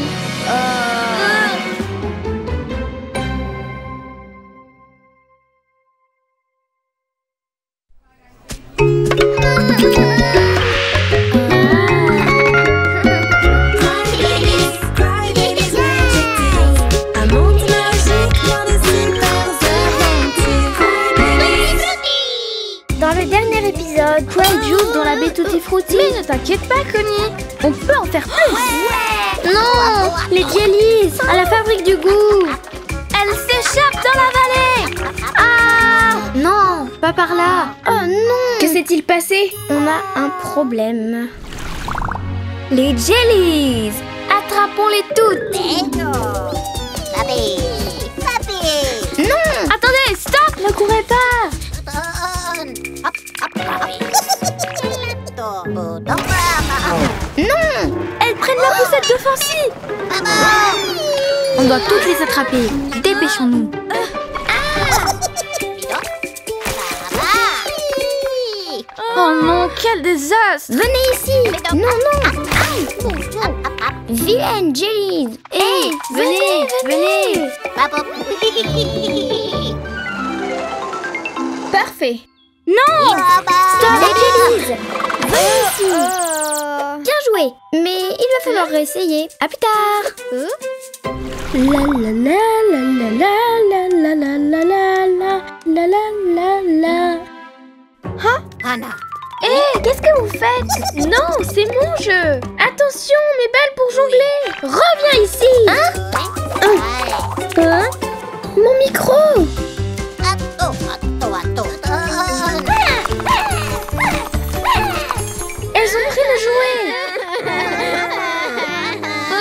t'inquiète pas, Connie. On peut en faire plus. Non, les jellies à la fabrique du goût. Elle s'échappe dans la vallée. Ah non, pas par là. Oh non! Que s'est-il passé? On a un problème. Les jellies. Attrapons-les toutes. Non! Attendez, stop. Ne courez pas. Non! Elles prennent la poussette de Fancy. On doit toutes les attraper. Dépêchons-nous. Oh non, quel désastre. Venez ici! Non, non! Vilaine jellies! Hé, venez, venez. Parfait. Non. Stop les jellies! Venez ici! Bien joué! Mais il va falloir réessayer. À plus tard! La la la la la la la la la la la la la. Hé, qu'est-ce que vous faites? Non, c'est mon jeu. Attention, mes balles pour jongler. Reviens ici. Hein? Mon micro. Elles ont pris le jouet.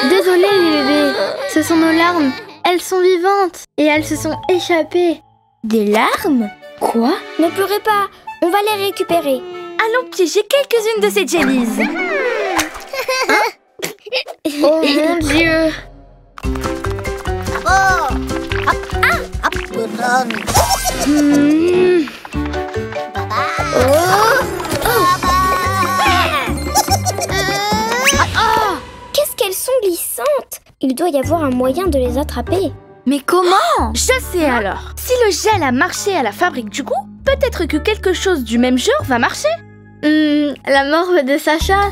Désolée les bébés, ce sont nos larmes. Elles sont vivantes et elles se sont échappées. Des larmes? Quoi? Ne pleurez pas! On va les récupérer. Allons piéger quelques-unes de ces jellies. Oh mon Dieu! Qu'est-ce qu'elles sont glissantes! Il doit y avoir un moyen de les attraper. Mais comment? Je sais alors. Si le gel a marché à la fabrique du goût, peut-être que quelque chose du même genre va marcher. La morve de Sacha?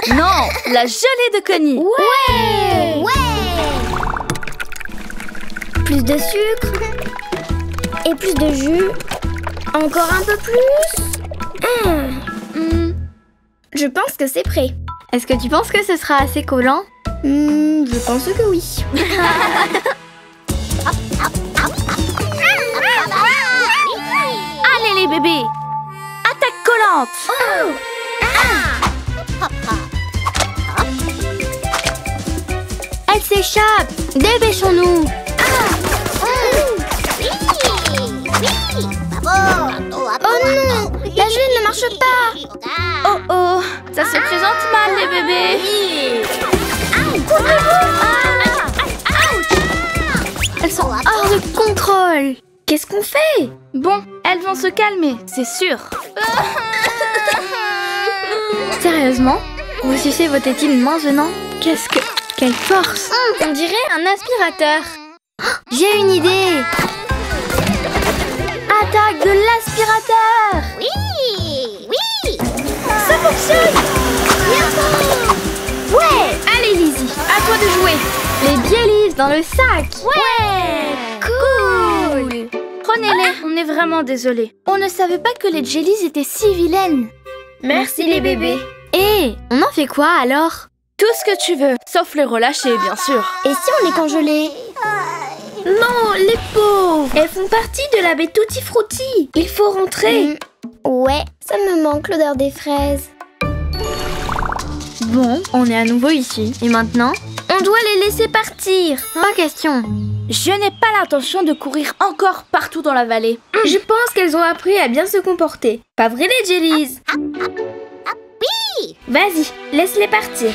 Non, la gelée de Connie. Ouais! Plus de sucre. Et plus de jus. Encore un peu plus. Je pense que c'est prêt. Est-ce que tu penses que ce sera assez collant? Je pense que oui. Allez les bébés, attaque collante. Elle s'échappe! Dépêchons-nous! Oh non! La gelée ne marche pas! Oh oh, ça se présente mal les bébés. Elles sont hors de contrôle! Qu'est-ce qu'on fait? Bon, elles vont se calmer, c'est sûr. Sérieusement? Vous sucez vos tétines maintenant? Qu'est-ce que... Quelle force! On dirait un aspirateur. J'ai une idée! Attaque de l'aspirateur! Ça fonctionne! Ouais! Allez Lizzie, à toi de jouer! Les jellies dans le sac! Ouais, cool. Prenez-les, on est vraiment désolés. On ne savait pas que les jellies étaient si vilaines. Merci les bébés. Et on en fait quoi alors? Tout ce que tu veux, sauf les relâcher, bien sûr. Et si on les congelait? Non, les pauvres. Elles font partie de la baie Tutti Frutti. Il faut rentrer. Ouais, ça me manque l'odeur des fraises. Bon, on est à nouveau ici. Et maintenant? On doit les laisser partir. Pas question. Je n'ai pas l'intention de courir encore partout dans la vallée. Je pense qu'elles ont appris à bien se comporter. Pas vrai les jellies? Vas-y, laisse-les partir.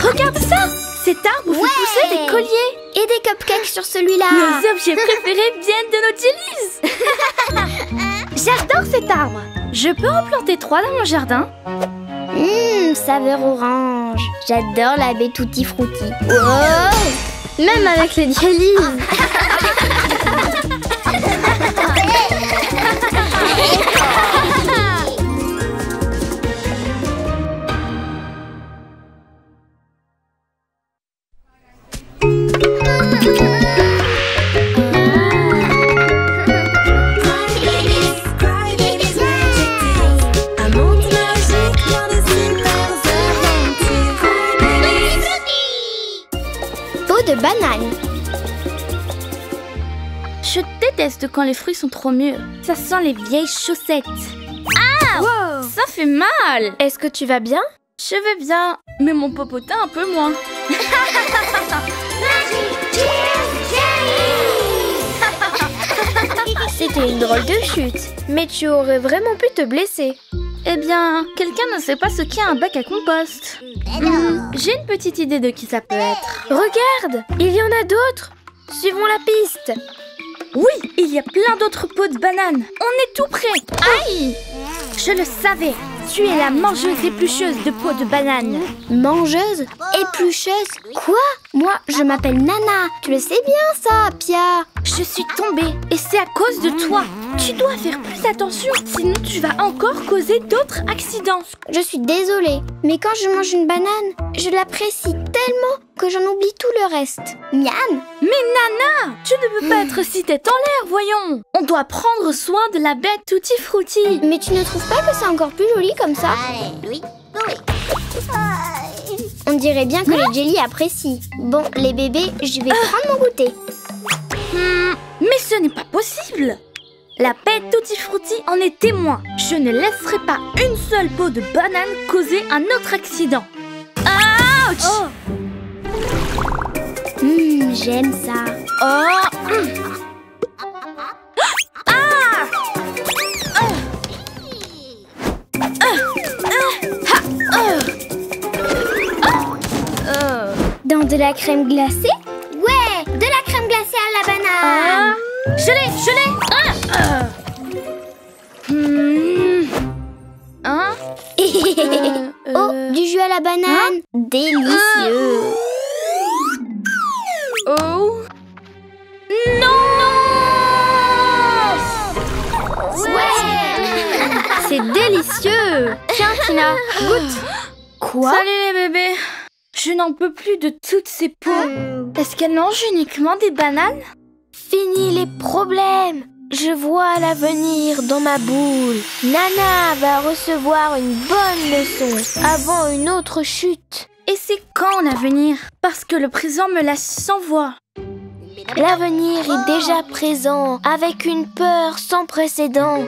Regarde ça! Cet arbre fait pousser des colliers. Et des cupcakes sur celui-là. Nos objets préférés viennent de nos jellies. J'adore cet arbre. Je peux en planter 3 dans mon jardin. Saveur orange. J'adore la baie Tutti Frutti. Même avec les jellies! déteste quand les fruits sont trop mûrs. Ça sent les vieilles chaussettes. Ah, wow. Ça fait mal. Est-ce que tu vas bien? Je vais bien, mais mon popotin un peu moins. C'était une drôle de chute, mais tu aurais vraiment pu te blesser. Eh bien, quelqu'un ne sait pas ce qu'est un bac à compost. J'ai une petite idée de qui ça peut être. Regarde, il y en a d'autres. Suivons la piste. Oui, il y a plein d'autres pots de bananes. On est tout près. Aïe! Je le savais. Tu es la mangeuse éplucheuse de pots de bananes. Mangeuse? Éplucheuse? Quoi? Moi, je m'appelle Nana. Tu le sais bien ça, Pia. Je suis tombée et c'est à cause de toi. Tu dois faire plus attention, sinon tu vas encore causer d'autres accidents. Je suis désolée, mais quand je mange une banane, je l'apprécie tellement que j'en oublie tout le reste. Miam! Mais Nana, tu ne peux pas être si tête en l'air, voyons. On doit prendre soin de la bête Tutti Frutti. Mais tu ne trouves pas que c'est encore plus joli comme ça? Oui. On dirait bien que les jelly apprécient. Bon, les bébés, je vais prendre mon goûter. Mais ce n'est pas possible. La bête Tutti Frutti en est témoin. Je ne laisserai pas une seule peau de banane causer un autre accident. Ouch! Oh. J'aime ça. Dans de la crème glacée? Ouais, de la crème glacée à la banane. Je l'ai. Oh, du jus à la banane. Délicieux. Oh. Non! Ouais. C'est délicieux. Tiens, Tina, goûte. Quoi? Salut les bébés. Je n'en peux plus de toutes ces peaux. Est-ce qu'elles mangent uniquement des bananes? Fini les problèmes. Je vois l'avenir dans ma boule. Nana va recevoir une bonne leçon avant une autre chute. Et c'est quand l'avenir? Parce que le présent me laisse sans voix. L'avenir est déjà présent avec une peur sans précédent.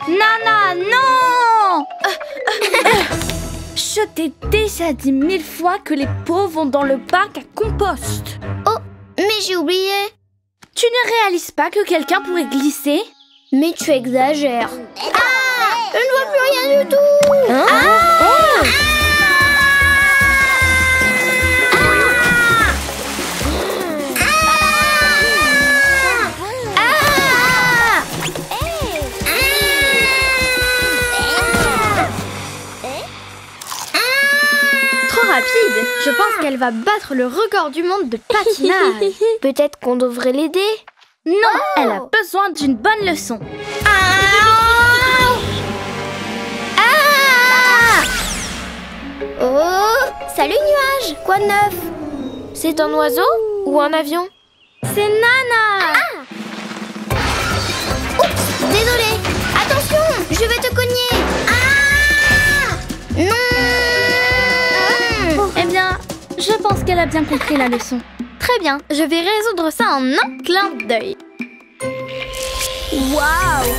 Nana, non! Je t'ai déjà dit 1000 fois que les pots vont dans le bac à compost. Oh, mais j'ai oublié. Tu ne réalises pas que quelqu'un pourrait glisser? Mais tu exagères. Ah! Je ne vois plus rien du tout. Hein? Rapide, je pense qu'elle va battre le record du monde de patinage. Peut-être qu'on devrait l'aider. Non, elle a besoin d'une bonne leçon. Oh, salut nuage. Quoi de neuf? C'est un oiseau ou un avion? C'est Nana. Oups, désolée. Attention, je vais te cogner. Non. Eh bien, je pense qu'elle a bien compris la leçon. Très bien, je vais résoudre ça en un clin d'œil. Waouh.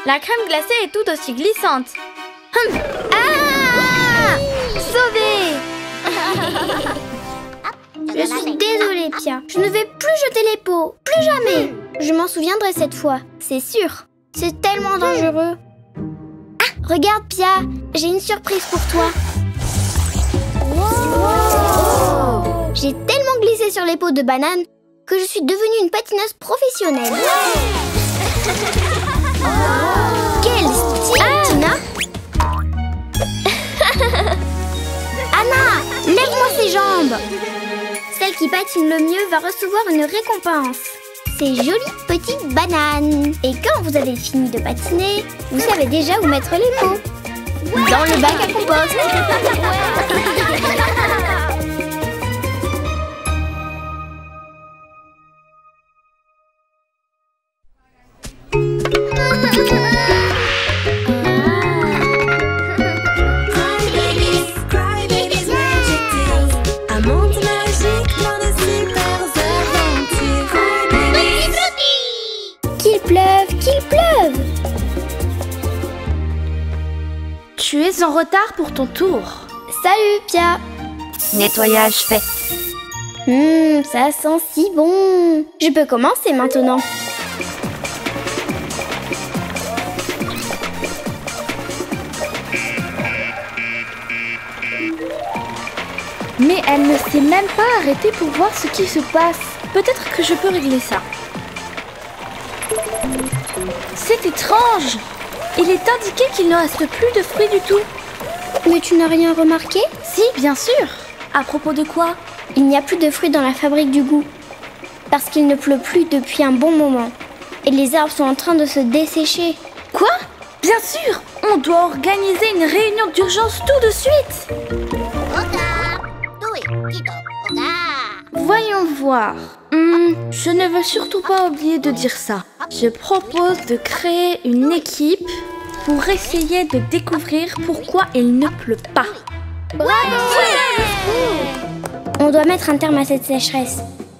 La crème glacée est tout aussi glissante. Sauvée. Je suis désolée, Pia. Je ne vais plus jeter les pots. Plus jamais. Je m'en souviendrai cette fois, c'est sûr. C'est tellement dangereux. Ah, regarde, Pia. J'ai une surprise pour toi. Wow. J'ai tellement glissé sur les pots de banane que je suis devenue une patineuse professionnelle. Quel style, Tina. Anna, lève-moi ses jambes. Celle qui patine le mieux va recevoir une récompense. Ces jolies petites bananes. Et quand vous avez fini de patiner, vous savez déjà où mettre les pots. Dans le bac à compost. Cry babies, es en retard pour ton tour. Salut, Pia. Nettoyage fait. Ça sent si bon. Je peux commencer maintenant. Mais elle ne s'est même pas arrêtée pour voir ce qui se passe. Peut-être que je peux régler ça. C'est étrange. Il est indiqué qu'il ne reste plus de fruits du tout. Mais tu n'as rien remarqué? Si, bien sûr. À propos de quoi? Il n'y a plus de fruits dans la fabrique du goût. Parce qu'il ne pleut plus depuis un bon moment. Et les arbres sont en train de se dessécher. Quoi? Bien sûr. On doit organiser une réunion d'urgence tout de suite. Voyons voir. Je ne veux surtout pas oublier de dire ça. Je propose de créer une équipe pour essayer de découvrir pourquoi il ne pleut pas. On doit mettre un terme à cette sécheresse.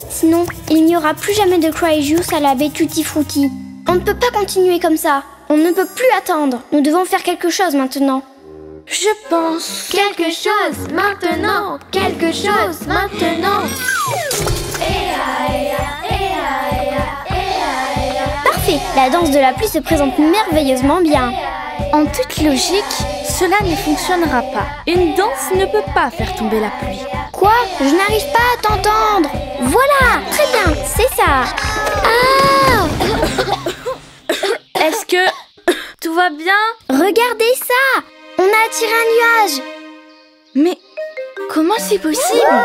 Sinon, il n'y aura plus jamais de Cry Juice à la baie Tutti Frutti. On ne peut pas continuer comme ça. On ne peut plus attendre. Nous devons faire quelque chose maintenant. Je pense... Quelque chose maintenant. Quelque chose maintenant. Parfait. La danse de la pluie se présente merveilleusement bien. En toute logique, cela ne fonctionnera pas. Une danse ne peut pas faire tomber la pluie. Quoi? Je n'arrive pas à t'entendre. Voilà. Très bien. C'est ça. Ah! Est-ce que tout va bien? Regardez ça. On a attiré un nuage. Mais comment c'est possible?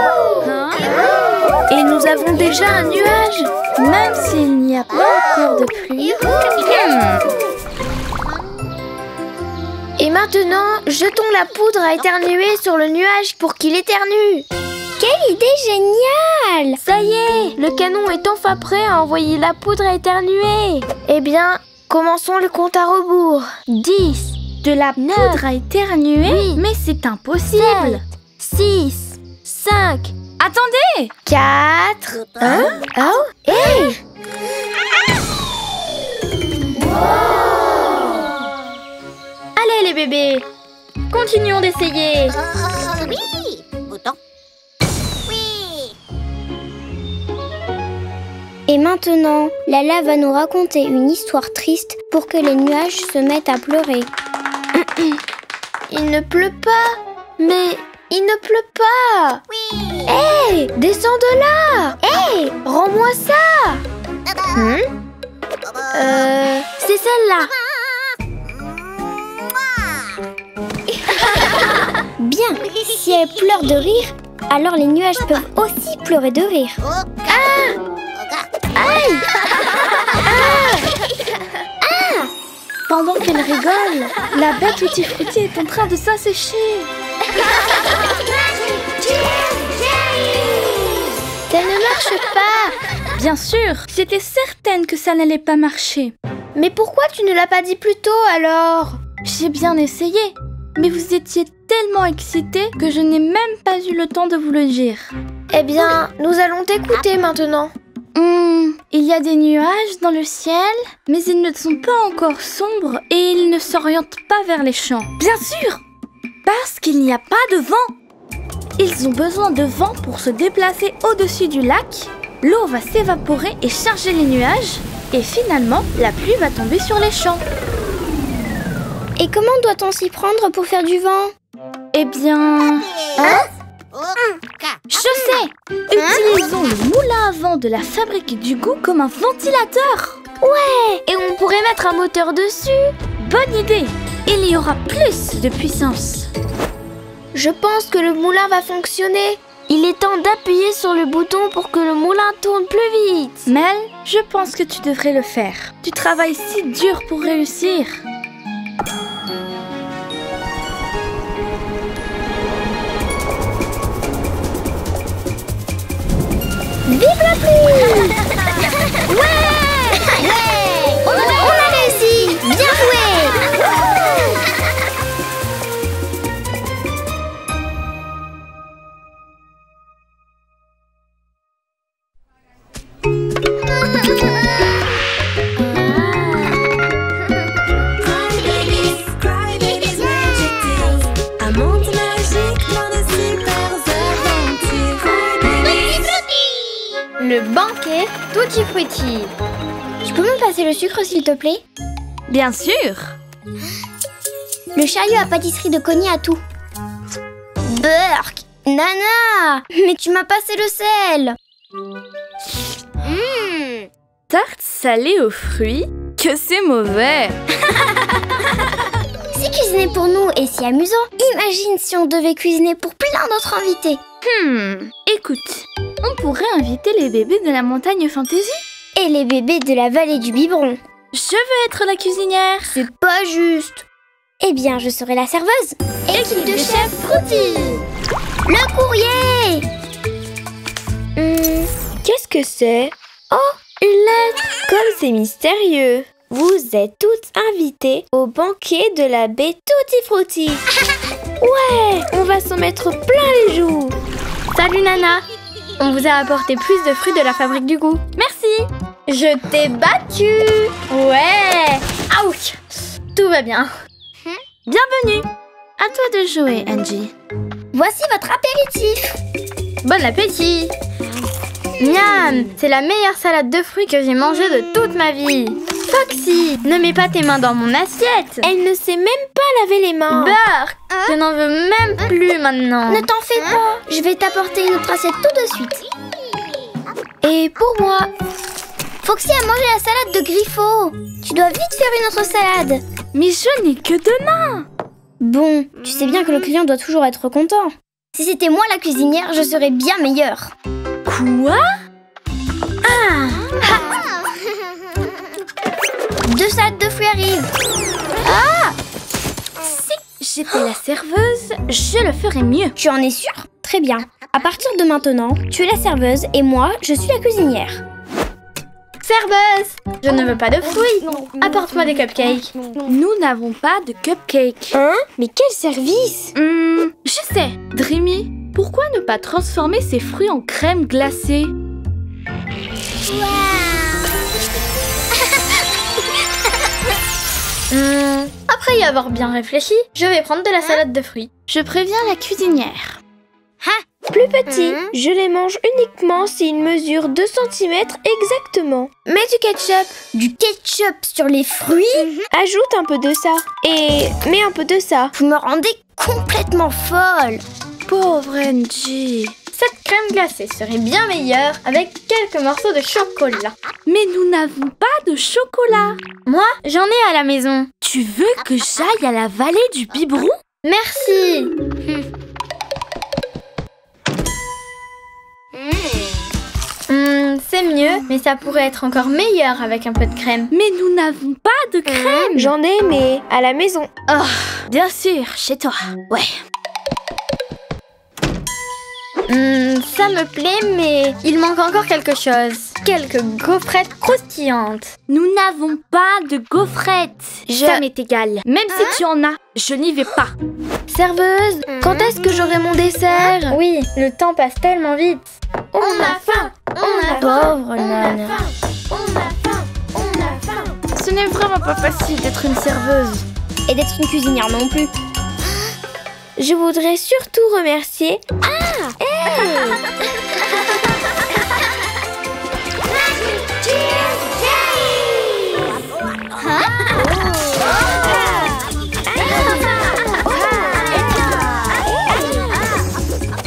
Et nous avons déjà un nuage. Même s'il n'y a pas encore de pluie. Et maintenant, jetons la poudre à éternuer sur le nuage pour qu'il éternue. Quelle idée géniale! Ça y est, le canon est enfin prêt à envoyer la poudre à éternuer. Eh bien, commençons le compte à rebours. 10. De la poudre à éternuer? Oui. Mais c'est impossible. 6, 5. Attendez! 4. Hein? Oh, hey! Allez les bébés, continuons d'essayer. Oui! Bouton. Oui! Et maintenant, Lala va nous raconter une histoire triste pour que les nuages se mettent à pleurer. Il ne pleut pas. Mais il ne pleut pas. Oui! Hé, descends de là. Hé, rends-moi ça. C'est celle-là. Bien, si elle pleure de rire, alors les nuages peuvent aussi pleurer de rire. Aïe. Pendant qu'elle rigole, la baie Tutti Frutti est en train de s'assécher. Ça ne marche pas. Bien sûr, j'étais certaine que ça n'allait pas marcher. Mais pourquoi tu ne l'as pas dit plus tôt alors? J'ai bien essayé, mais vous étiez tellement excités que je n'ai même pas eu le temps de vous le dire. Eh bien, nous allons t'écouter maintenant. Il y a des nuages dans le ciel, mais ils ne sont pas encore sombres et ils ne s'orientent pas vers les champs. Bien sûr, parce qu'il n'y a pas de vent. Ils ont besoin de vent pour se déplacer au-dessus du lac. L'eau va s'évaporer et charger les nuages. Et finalement, la pluie va tomber sur les champs. Et comment doit-on s'y prendre pour faire du vent? Eh bien... Je sais! Utilisons le moulin à vent de la fabrique du goût comme un ventilateur. Ouais, et on pourrait mettre un moteur dessus. Bonne idée! Il y aura plus de puissance. Je pense que le moulin va fonctionner. Il est temps d'appuyer sur le bouton pour que le moulin tourne plus vite. Mel, je pense que tu devrais le faire. Tu travailles si dur pour réussir. Vive la pluie! Ouais! On a réussi! Bien joué! Cry babies, magic tales. Le banquet Tutti Frutti. Tu peux me passer le sucre, s'il te plaît? Bien sûr. Le chariot à pâtisserie de Connie a tout. Burk! Nana! Mais tu m'as passé le sel! Tarte salée aux fruits? Que c'est mauvais. Si cuisiner pour nous est si amusant, imagine si on devait cuisiner pour plein d'autres invités. Écoute, on pourrait inviter les bébés de la montagne fantasy. Et les bébés de la vallée du biberon. Je veux être la cuisinière. C'est pas juste. Eh bien, je serai la serveuse. Équipe de chef Frutti. Le courrier. Qu'est-ce que c'est? Oh, une lettre! Comme c'est mystérieux! Vous êtes toutes invitées au banquet de la baie Tutti Frutti! Ouais! On va s'en mettre plein les joues! Salut Nana. On vous a apporté plus de fruits de la fabrique du goût. Merci. Je t'ai battue. Ouais. Ouch. Tout va bien. Bienvenue. À toi de jouer, Angie. Voici votre apéritif. Bon appétit. Miam, c'est la meilleure salade de fruits que j'ai mangée de toute ma vie. Foxy, ne mets pas tes mains dans mon assiette. Elle ne sait même pas laver les mains! Burk, je n'en veux même plus maintenant. Ne t'en fais pas. Je vais t'apporter une autre assiette tout de suite. Et pour moi? Foxy a mangé la salade de Griffo. Tu dois vite faire une autre salade. Mais je n'ai que 2 mains. Bon, tu sais bien que le client doit toujours être content. Si c'était moi la cuisinière, je serais bien meilleure. Quoi? 2 salades de fruits arrivent. Si j'étais la serveuse, je le ferais mieux. Tu en es sûre? Très bien. À partir de maintenant, tu es la serveuse et moi, je suis la cuisinière. Serveuse, je ne veux pas de fruits. Apporte-moi des cupcakes. Nous n'avons pas de cupcake. Hein? Mais quel service! Je sais. Dreamy, pourquoi ne pas transformer ces fruits en crème glacée? Après y avoir bien réfléchi, je vais prendre de la salade de fruits. Je préviens la cuisinière. Plus petit, je les mange uniquement s'ils mesurent 2 cm exactement. Mets du ketchup, Du ketchup sur les fruits? ajoute un peu de ça et mets un peu de ça. Vous me rendez complètement folle. Pauvre Angie. Cette crème glacée serait bien meilleure avec quelques morceaux de chocolat. Mais nous n'avons pas de chocolat. Moi, j'en ai à la maison. Tu veux que j'aille à la vallée du biberon? Merci. C'est mieux, mais ça pourrait être encore meilleur avec un peu de crème. Mais nous n'avons pas de crème. J'en ai, mais à la maison. Bien sûr, chez toi. Ouais. Ça me plaît, mais il manque encore quelque chose. Quelques gaufrettes croustillantes. Nous n'avons pas de gaufrettes. Ça m'est égal. Même si tu en as, je n'y vais pas. Serveuse, quand est-ce que j'aurai mon dessert? Oui, le temps passe tellement vite. On a faim, on a Pauvre Nana. Ce n'est vraiment pas facile d'être une serveuse. Et d'être une cuisinière non plus. Je voudrais surtout remercier...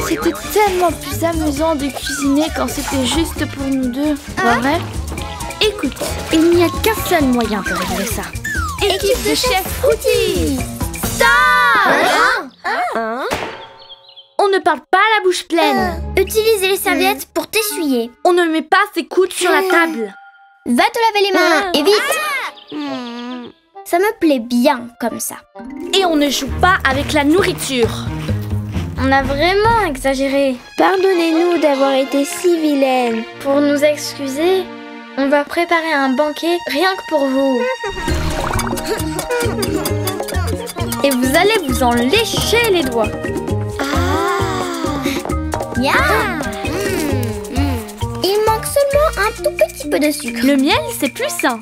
C'était tellement plus amusant de cuisiner quand c'était juste pour nous deux. Pas vrai? Écoute, il n'y a qu'un seul moyen de régler ça. Équipe de chef Frutti. On ne parle pas la bouche pleine. Utilisez les serviettes pour t'essuyer. On ne met pas ses coudes sur la table. Va te laver les mains et vite. Ça me plaît bien comme ça. Et on ne joue pas avec la nourriture. On a vraiment exagéré. Pardonnez-nous d'avoir été si vilaine. Pour nous excuser, on va préparer un banquet rien que pour vous. Et vous allez vous en lécher les doigts. Il manque seulement un tout petit peu de sucre. Le miel, c'est plus sain.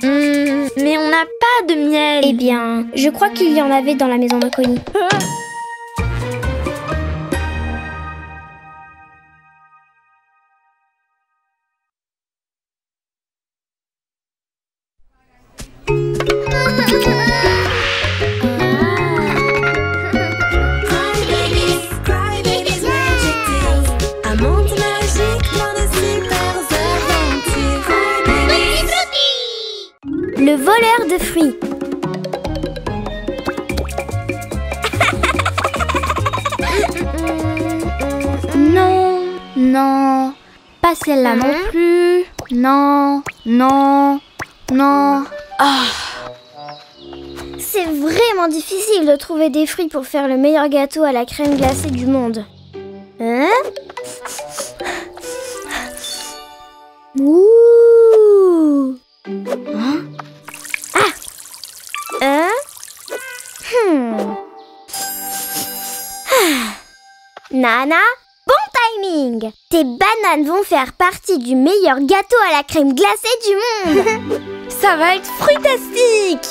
Mais on n'a pas de miel. Eh bien, je crois qu'il y en avait dans la maison de Connie. Le voleur de fruits. Non, non, pas celle-là non plus. Non, non, non. Ah, C'est vraiment difficile de trouver des fruits pour faire le meilleur gâteau à la crème glacée du monde. Hein? Ouh! Hein? Ah! Hein? Nana, bon timing! Tes bananes vont faire partie du meilleur gâteau à la crème glacée du monde! ça va être fruitastique.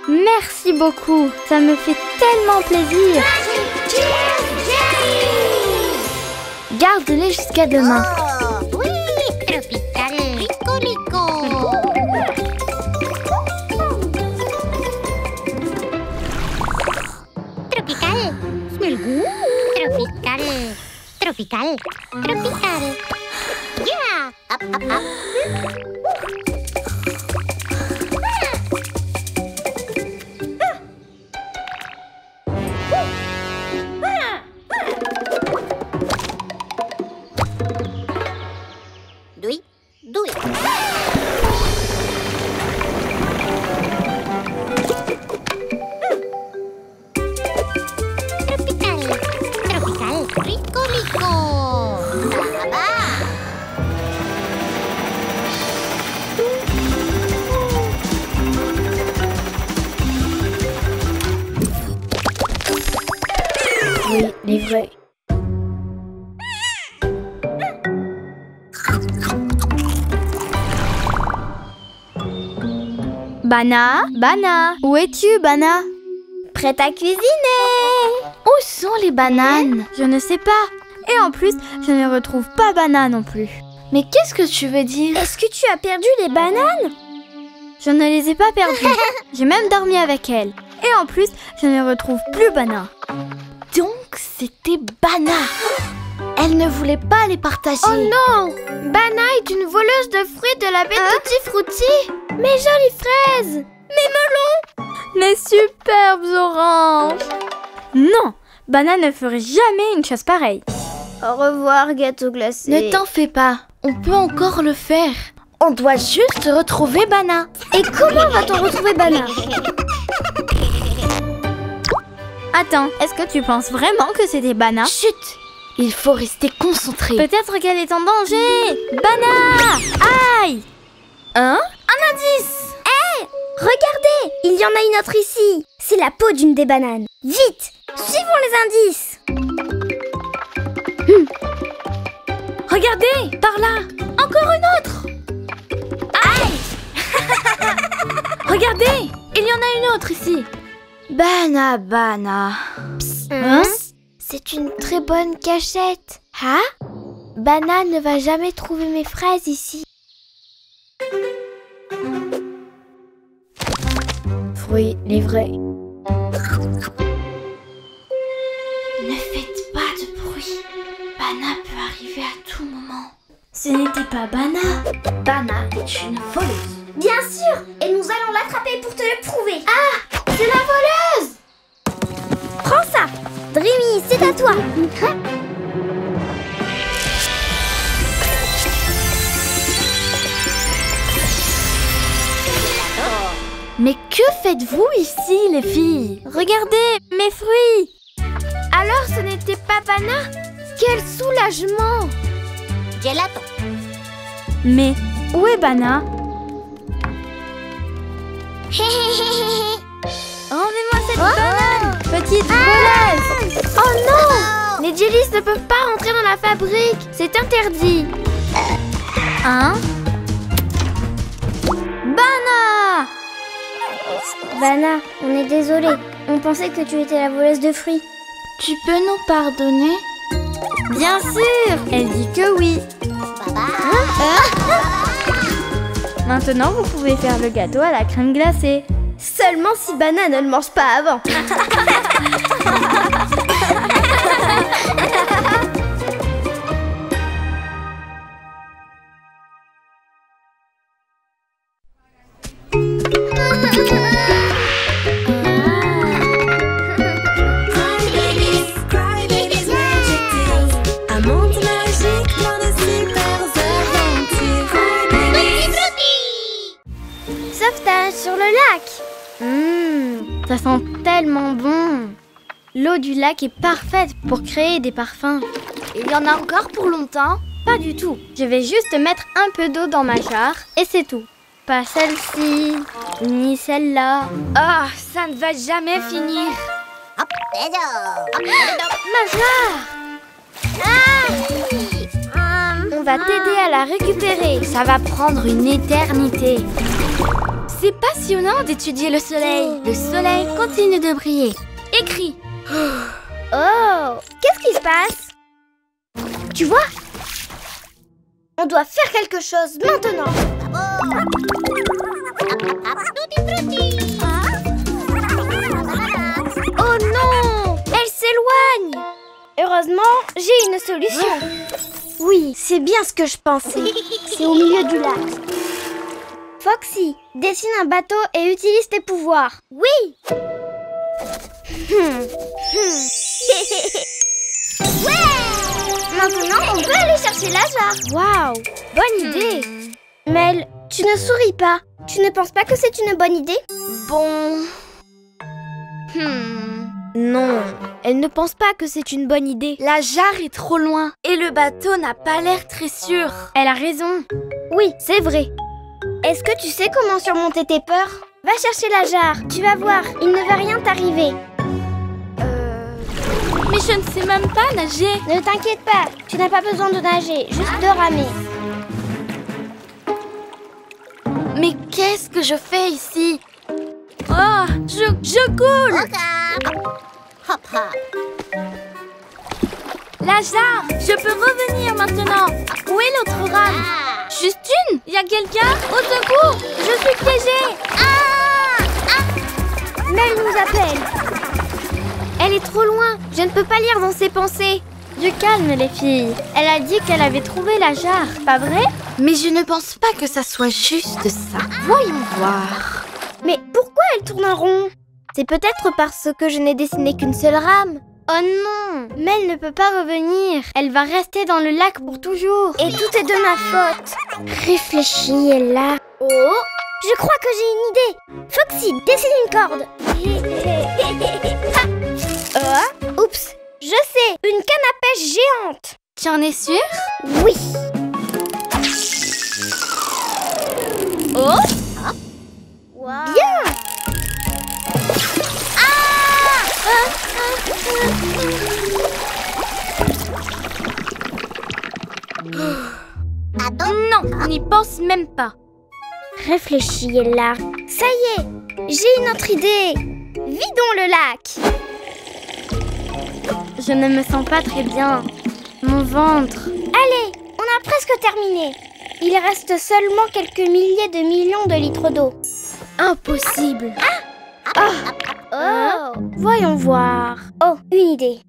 Merci beaucoup, ça me fait tellement plaisir. Garde-les jusqu'à demain. Oui, tropical, rico, rico. Tropical, smell good. Tropical, tropical, tropical. Yeah, up, up, up. Do it. Tropical, tropical, rico, rico. Saba. Oui, livré. Bana, Bana, où es-tu, Bana? Prête à cuisiner! Où sont les bananes? Je ne sais pas. Et en plus, je ne retrouve pas Bana non plus. Mais qu'est-ce que tu veux dire? Est-ce que tu as perdu les bananes? Je ne les ai pas perdues. J'ai même dormi avec elle. Et en plus, je ne retrouve plus Bana. Donc, c'était Bana. Elle ne voulait pas les partager. Oh non! Bana est une voleuse de fruits de la baie Tutti Frutti. Mes jolies fraises! Mes melons! Mes superbes oranges! Non! Bana ne ferait jamais une chose pareille. Au revoir, gâteau glacé. Ne t'en fais pas. On peut encore le faire. On doit juste retrouver Bana. Et comment va-t-on retrouver Bana? Attends, est-ce que tu penses vraiment que c'était Bana? Chut! Il faut rester concentré. Peut-être qu'elle est en danger. Bana! Aïe! Un indice! Regardez! Il y en a une autre ici. C'est la peau d'une des bananes. Vite! Suivons les indices. Regardez! Par là! Encore une autre! Aïe! Regardez! Il y en a une autre ici. Bana, Bana. Hein? C'est une très bonne cachette. Hein? Bana ne va jamais trouver mes fraises ici. Fruits livrés. Ne faites pas de bruit. Bana peut arriver à tout moment. Ce n'était pas Bana. Bana est une voleuse. Bien sûr! Et nous allons l'attraper pour te le prouver. Ah! C'est la voleuse! Prends ça! Dreamy, c'est à toi! Mais que faites-vous ici, les filles? Regardez, mes fruits! Alors ce n'était pas Bana? Quel soulagement! Gelato. Mais où est Bana? Rendez-moi cette banane, petite voleuse! Oh non! Les jellies ne peuvent pas rentrer dans la fabrique. C'est interdit. Hein? Bana! Bana, on est désolé. On pensait que tu étais la voleuse de fruits. Tu peux nous pardonner? Bien sûr! Elle dit que oui. Maintenant, vous pouvez faire le gâteau à la crème glacée. Seulement si Bana ne le mange pas avant. sauvetage sur le lac. Ça sent tellement bon. L'eau du lac est parfaite pour créer des parfums. Il y en a encore pour longtemps? Pas du tout. Je vais juste mettre un peu d'eau dans ma jarre et c'est tout. Pas celle-ci, ni celle-là. Ah, ça ne va jamais finir. Hop, Ma jarre! On va t'aider à la récupérer. Ça va prendre une éternité. C'est passionnant d'étudier le soleil. Le soleil continue de briller. Écris. Oh, qu'est-ce qui se passe? Tu vois? On doit faire quelque chose maintenant. Oh non! Elle s'éloigne! Heureusement, j'ai une solution. Oui, c'est bien ce que je pensais. C'est au milieu du lac. Foxy, dessine un bateau et utilise tes pouvoirs. Oui! Ouais! Maintenant, on peut aller chercher la jarre. Waouh, bonne idée. Mel, tu ne souris pas. Tu ne penses pas que c'est une bonne idée? Bon... Non, elle ne pense pas que c'est une bonne idée. La jarre est trop loin et le bateau n'a pas l'air très sûr. Elle a raison. Oui, c'est vrai. Est-ce que tu sais comment surmonter tes peurs? Va chercher la jarre. Tu vas voir, il ne va rien t'arriver. Mais je ne sais même pas nager. Ne t'inquiète pas, tu n'as pas besoin de nager, juste de ramer. Mais qu'est-ce que je fais ici? Oh, je coule. hop, hop. La jarre, je peux revenir maintenant. Où est l'autre rame? Juste une? Y a quelqu'un? Au secours, je suis piégée. Mel nous appelle. Elle est trop loin. Je ne peux pas lire dans ses pensées. Du calme les filles. Elle a dit qu'elle avait trouvé la jarre, pas vrai? Mais je ne pense pas que ça soit juste ça. Voyons voir. Mais pourquoi elle tourne en rond? C'est peut-être parce que je n'ai dessiné qu'une seule rame. Oh non! Mel ne peut pas revenir. Elle va rester dans le lac pour toujours. Et tout est de ma faute. Réfléchis, Ella. Oh, je crois que j'ai une idée. Foxy, dessine une corde. Oups, je sais, une canne à pêche géante. Tu en es sûre? Oui. Oh! Bien. Non, n'y pense même pas. Réfléchis, Ella. Ça y est, j'ai une autre idée. Vidons le lac. Je ne me sens pas très bien. Mon ventre. Allez, on a presque terminé. Il reste seulement quelques milliers de millions de litres d'eau. Impossible. Oh, voyons voir. Oh, une idée.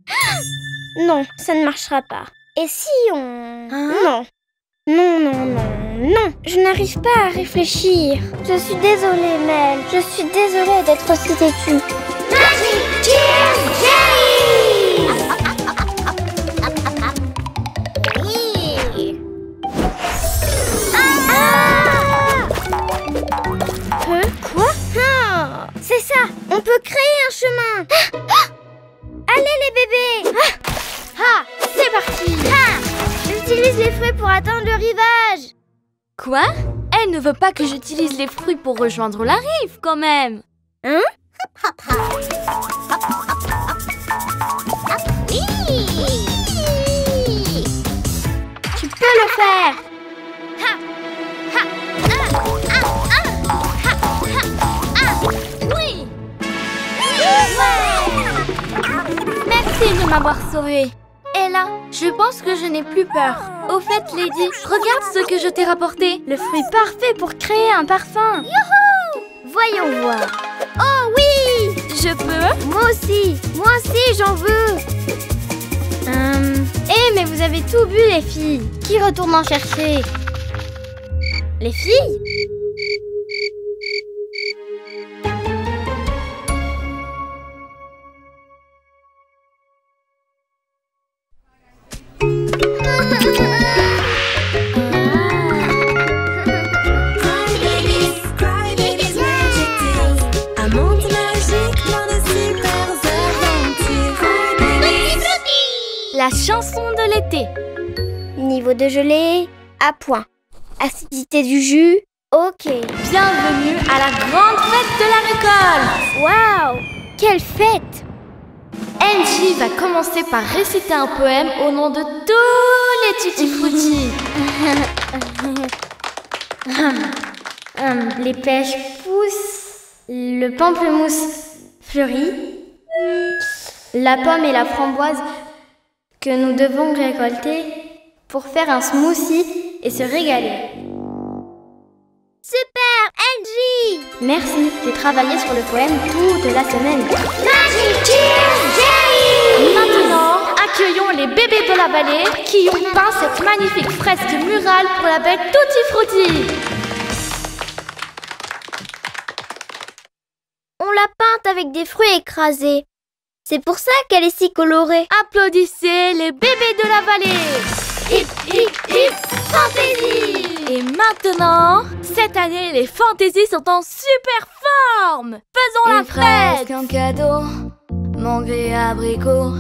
Non, ça ne marchera pas. Et si on... Non. Non, je n'arrive pas à réfléchir. Je suis désolée, Mel. Je suis désolée d'être aussi têtue. Magic Tears Jelly! Quoi? C'est ça, on peut créer un chemin. Allez les bébés. C'est parti. J'utilise les fruits pour atteindre le rivage. Quoi? Elle ne veut pas que j'utilise les fruits pour rejoindre la rive, quand même. Hein? Tu peux le faire. Oui. Merci de m'avoir sauvée. Ella, je pense que je n'ai plus peur. Au fait, Lady, regarde ce que je t'ai rapporté. Le fruit parfait pour créer un parfum. Youhou! Voyons voir. Oh oui! Je peux? Moi aussi, j'en veux. Mais vous avez tout bu, les filles. Qui retourne en chercher? Les filles? la chanson de l'été. Niveau de gelée, à point. Acidité du jus, ok. Bienvenue à la grande fête de la récolte. Waouh, quelle fête! Angie va commencer par réciter un poème au nom de tous les tutti frutti. Les pêches poussent, le pamplemousse fleurit, la pomme et la framboise que nous devons récolter pour faire un smoothie et se régaler. Super, Angie! Merci, j'ai travaillé sur le poème toute la semaine. Magic Cheers Day! Maintenant, accueillons les bébés de la vallée qui ont peint cette magnifique fresque murale pour la bête Tutti Frutti. On l'a peinte avec des fruits écrasés. C'est pour ça qu'elle est si colorée. Applaudissez les bébés de la vallée. Hip, hip, hip, fantaisie! Et maintenant, cette année, les fantaisies sont en super forme. Faisons la fête. Un cadeau, mangue et abricot,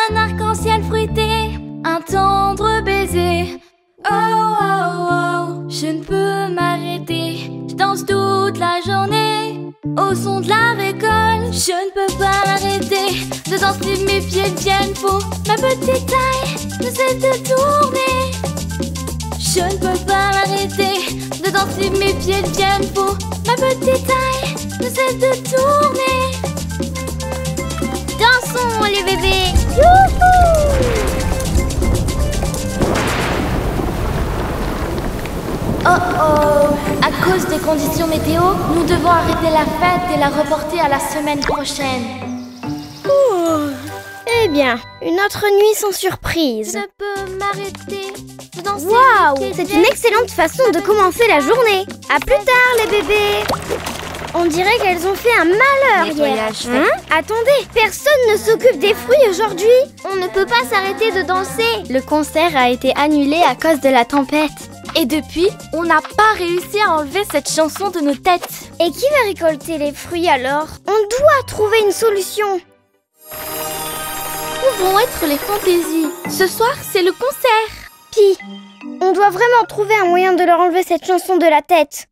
Un arc-en-ciel fruité, un tendre baiser. oh oh oh, je ne peux m'arrêter, Je danse toute la journée au son de la récolte. je ne peux pas m'arrêter De danser, mes pieds deviennent faux. Ma petite taille ne cesse de tourner. je ne peux pas m'arrêter, De danser, mes pieds deviennent faux. Ma petite taille ne cesse de tourner. Dansons les bébés! Oh oh! À cause des conditions météo, nous devons arrêter la fête et la reporter à la semaine prochaine. Eh bien, une autre nuit sans surprise. Je peux m'arrêter de danser. Waouh, c'est une excellente façon de commencer la journée. À plus tard les bébés. On dirait qu'elles ont fait un malheur hier. Attendez, personne ne s'occupe des fruits aujourd'hui. On ne peut pas s'arrêter de danser. Le concert a été annulé à cause de la tempête. Et depuis, on n'a pas réussi à enlever cette chanson de nos têtes. Et qui va récolter les fruits alors? On doit trouver une solution. Où vont être les fantaisies? Ce soir, c'est le concert. Pi, on doit vraiment trouver un moyen de leur enlever cette chanson de la tête.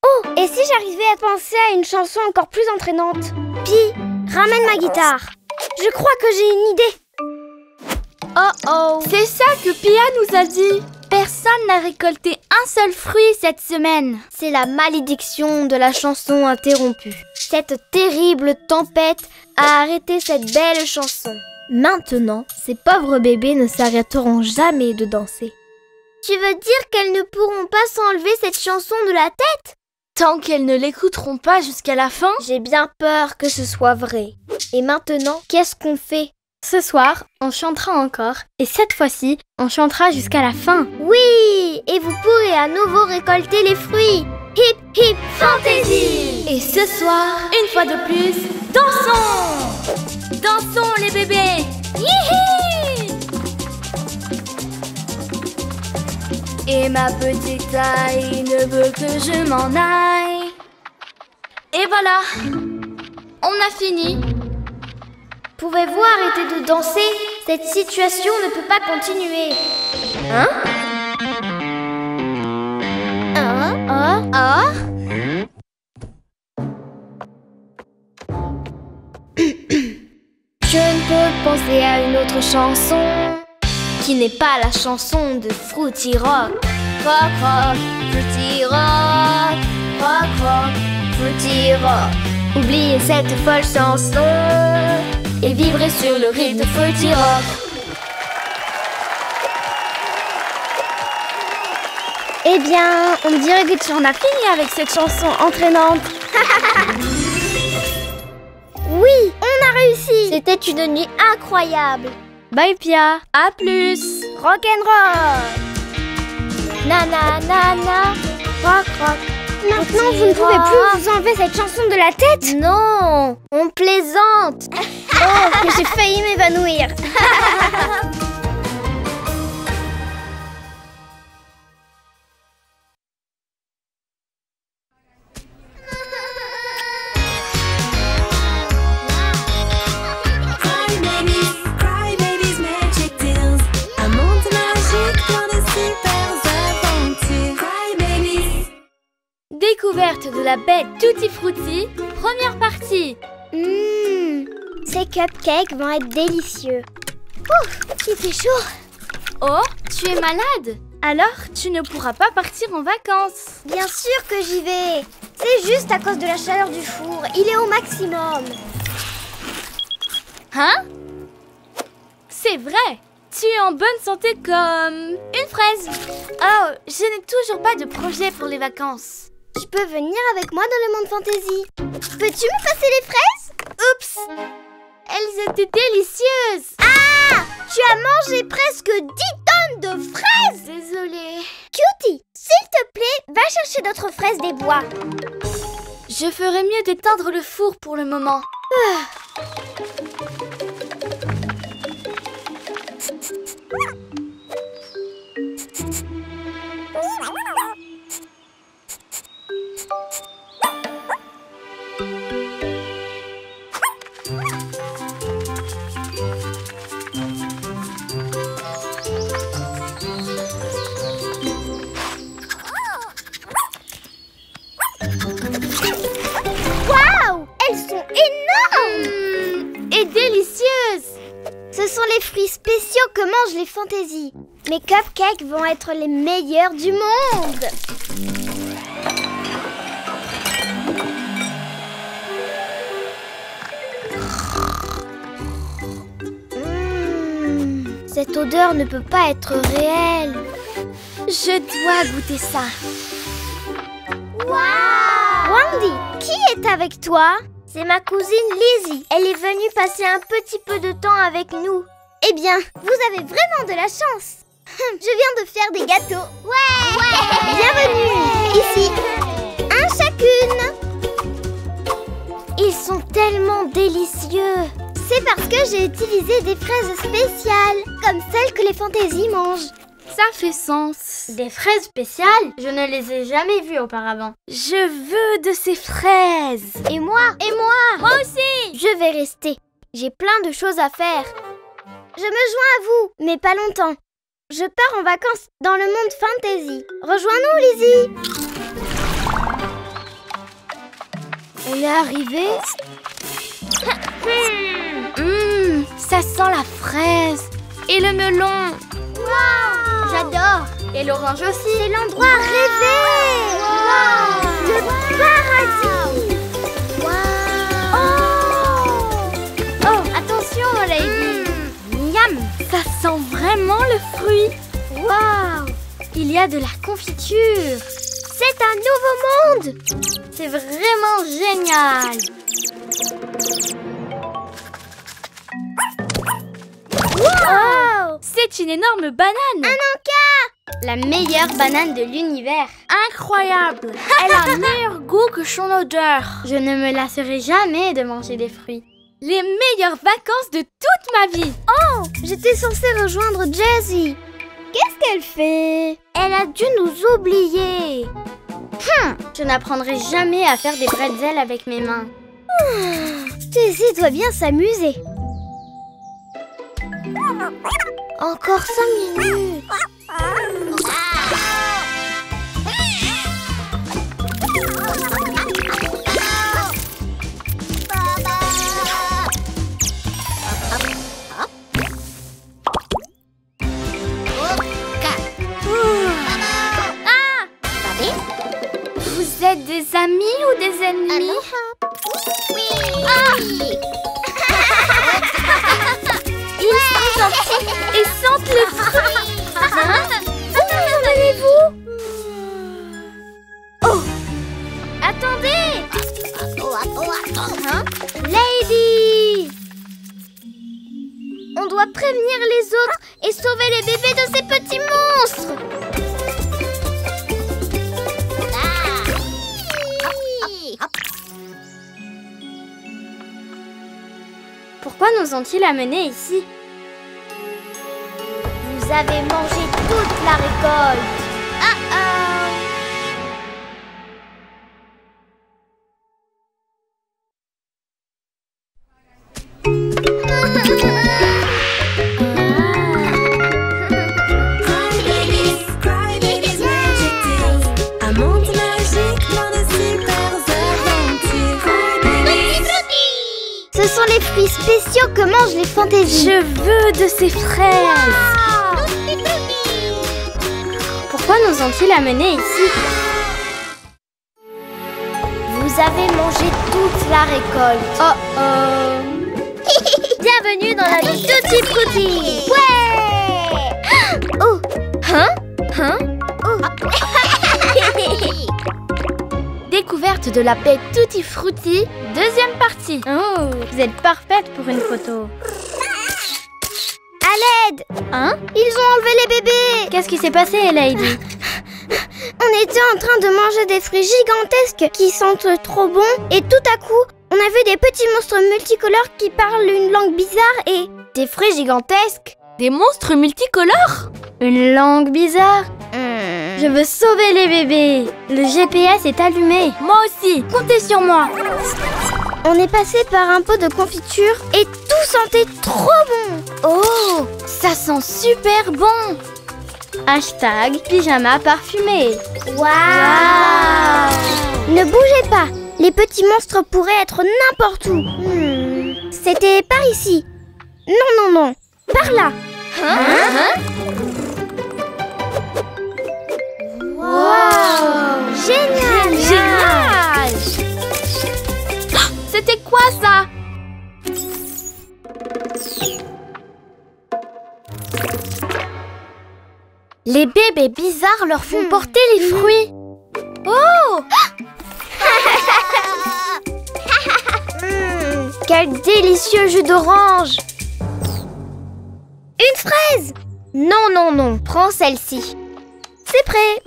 Oh, et si j'arrivais à penser à une chanson encore plus entraînante? Pi, ramène ma guitare. Je crois que j'ai une idée. Oh oh! C'est ça que Pia nous a dit. Personne n'a récolté un seul fruit cette semaine. C'est la malédiction de la chanson interrompue. Cette terrible tempête a arrêté cette belle chanson. Maintenant, ces pauvres bébés ne s'arrêteront jamais de danser. Tu veux dire qu'elles ne pourront pas s'enlever cette chanson de la tête? Tant qu'elles ne l'écouteront pas jusqu'à la fin. J'ai bien peur que ce soit vrai. Et maintenant, qu'est-ce qu'on fait? Ce soir, on chantera encore, et cette fois-ci, on chantera jusqu'à la fin. Oui, et vous pourrez à nouveau récolter les fruits. Hip hip fantaisie! Et ce soir, une fois de plus, dansons! Dansons les bébés! Hihi! Et ma petite taille ne veut que je m'en aille. Et voilà, on a fini. Pouvez-vous arrêter de danser? Cette situation ne peut pas continuer. Hein? Je ne peux penser à une autre chanson qui n'est pas la chanson de Fruity Rock. Rock, rock, Fruity Rock. Rock, rock, Fruity Rock. Oubliez cette folle chanson et vivrez sur le rythme de Fruity Rock. Eh bien, on dirait que tu en as fini avec cette chanson entraînante. Oui, on a réussi. C'était une nuit incroyable. Bye Pia. À plus. Rock'n'roll. Na na na na. Rock rock. Maintenant, vous ne pouvez plus vous enlever cette chanson de la tête? Non, on plaisante. Oh, que j'ai failli m'évanouir. Cry babies, magic découverte de la baie Tutti Frutti, première partie. Ces cupcakes vont être délicieux. Ouf, il fait chaud. Oh, tu es malade? Alors, tu ne pourras pas partir en vacances. Bien sûr que j'y vais. C'est juste à cause de la chaleur du four. Il est au maximum. Hein? C'est vrai. Tu es en bonne santé comme une fraise. Oh, je n'ai toujours pas de projet pour les vacances. Tu peux venir avec moi dans le monde fantasy. Peux-tu me passer les fraises? Oups! Elles étaient délicieuses. Ah! Tu as mangé presque 10 tonnes de fraises! Désolée. Cutie, s'il te plaît, va chercher d'autres fraises des bois. Je ferais mieux d'éteindre le four pour le moment. Waouh! Elles sont énormes! Et délicieuses. Ce sont les fruits spéciaux que mangent les fantaisies. Mes cupcakes vont être les meilleurs du monde. Cette odeur ne peut pas être réelle. Je dois goûter ça. Waouh! Wendy, qui est avec toi? C'est ma cousine Lizzie. Elle est venue passer un petit peu de temps avec nous. Eh bien, vous avez vraiment de la chance. Je viens de faire des gâteaux. Ouais! Bienvenue! Ici, un chacune. Ils sont tellement délicieux. C'est parce que j'ai utilisé des fraises spéciales, comme celles que les fantaisies mangent. Ça fait sens. Des fraises spéciales? Je ne les ai jamais vues auparavant. Je veux de ces fraises. Et moi? Moi aussi. Je vais rester. J'ai plein de choses à faire. Je me joins à vous, mais pas longtemps. Je pars en vacances dans le monde fantasy. Rejoins-nous, Lizzie. On est arrivé. Ça sent la fraise et le melon. Wow, j'adore. Et l'orange aussi. C'est l'endroit rêvé. Wow. Le paradis. Wow. Oh, attention, Lady. Miam, ça sent vraiment le fruit. Wow. Il y a de la confiture. C'est un nouveau monde. C'est vraiment génial. Wow. C'est une énorme banane. Un encas. La meilleure banane de l'univers. Incroyable. Elle a un meilleur goût que son odeur. Je ne me lasserai jamais de manger des fruits. Les meilleures vacances de toute ma vie. Oh, j'étais censée rejoindre Jessie. Qu'est-ce qu'elle fait? Elle a dû nous oublier. Je n'apprendrai jamais à faire des bretzels avec mes mains. Jessie doit bien s'amuser. Encore 5 minutes. Vous êtes des amis ou des ennemis? Ils sont gentils et sentent le fruit. Où allez-vous? Oh, Attendez. Lady! On doit prévenir les autres et sauver les bébés de ces petits monstres. Pourquoi nous ont-ils amenés ici? Vous avez mangé toute la récolte. Cry babies, magic tales. Un monde magique, plein de des fruits spéciaux que mangent les fantaisies. Je veux de ces fraises. Pourquoi nous ont-ils amenés ici? Vous avez mangé toute la récolte. Oh oh. Bienvenue dans la Tutti Frutti. Ouais. Oh. Hein? Oh. Découverte de la baie Tutti Frutti, deuxième partie. Oh, vous êtes parfaite pour une photo. À l'aide. Hein? Ils ont enlevé les bébés. Qu'est-ce qui s'est passé, Lady? On était en train de manger des fruits gigantesques qui sentent trop bon et tout à coup, on a vu des petits monstres multicolores qui parlent une langue bizarre et des fruits gigantesques. Des monstres multicolores? Une langue bizarre. Je veux sauver les bébés. Le GPS est allumé. Moi aussi, comptez sur moi. On est passé par un pot de confiture et tout sentait trop bon. Oh, ça sent super bon. Hashtag pyjama parfumé. Waouh! Ne bougez pas. Les petits monstres pourraient être n'importe où. C'était par ici. Non. Par là. Wow! Génial! C'était quoi ça? Les bébés bizarres leur font porter les fruits. Oh! Quel délicieux jus d'orange! Une fraise! Non, prends celle-ci. C'est prêt.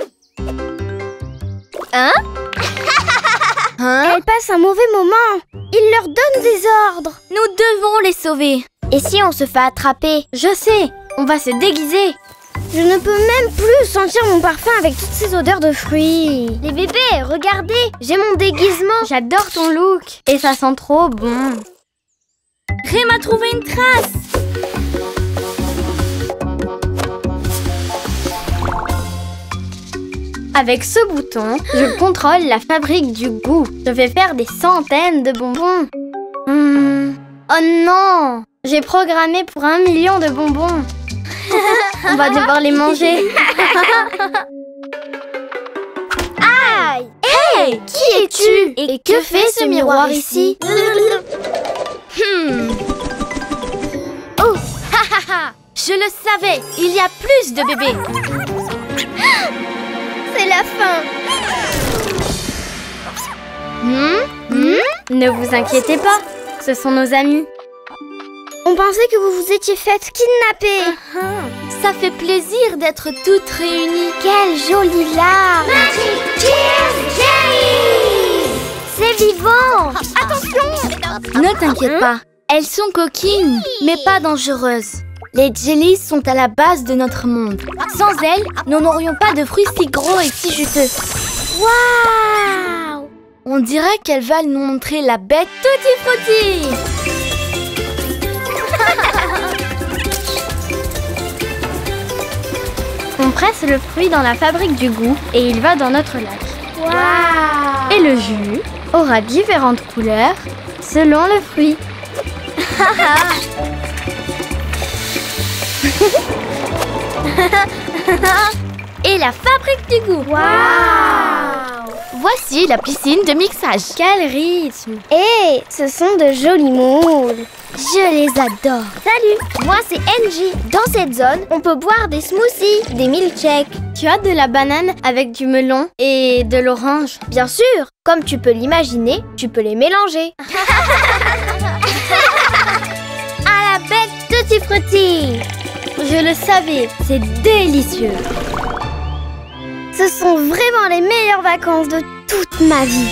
Hein? Elle passe un mauvais moment. Il leur donne des ordres. Nous devons les sauver. Et si on se fait attraper? Je sais, on va se déguiser. Je ne peux même plus sentir mon parfum avec toutes ces odeurs de fruits. Les bébés, regardez, j'ai mon déguisement. J'adore ton look. Et ça sent trop bon. Rem a trouvé une trace. Avec ce bouton, je contrôle la fabrique du goût. Je vais faire des centaines de bonbons. Oh non! J'ai programmé pour 1 million de bonbons. On va devoir les manger. Aïe! Hey! Qui es-tu? Et que fait ce miroir ici? Oh! Je le savais! Il y a plus de bébés! C'est la fin! Ne vous inquiétez pas, ce sont nos amis. On pensait que vous vous étiez faites kidnapper. Ça fait plaisir d'être toutes réunies. Quelle jolie larme! C'est vivant! Attention! Ne t'inquiète pas, elles sont coquines, mais pas dangereuses. Les jellies sont à la base de notre monde. Sans elles, nous n'aurions pas de fruits si gros et si juteux. Waouh! On dirait qu'elles veulent nous montrer la bête Tutti Frutti. On presse le fruit dans la fabrique du goût et il va dans notre lac. Waouh! Et le jus aura différentes couleurs selon le fruit. Et la fabrique du goût. Waouh! Voici la piscine de mixage. Quel rythme! Et ce sont de jolis moules. Je les adore. Salut, moi c'est NJ. Dans cette zone, on peut boire des smoothies, des milkshakes. Tu as de la banane avec du melon et de l'orange. Bien sûr, comme tu peux l'imaginer, tu peux les mélanger. À la bête Tutti Frutti. Je le savais, c'est délicieux. Ce sont vraiment les meilleures vacances de toute ma vie.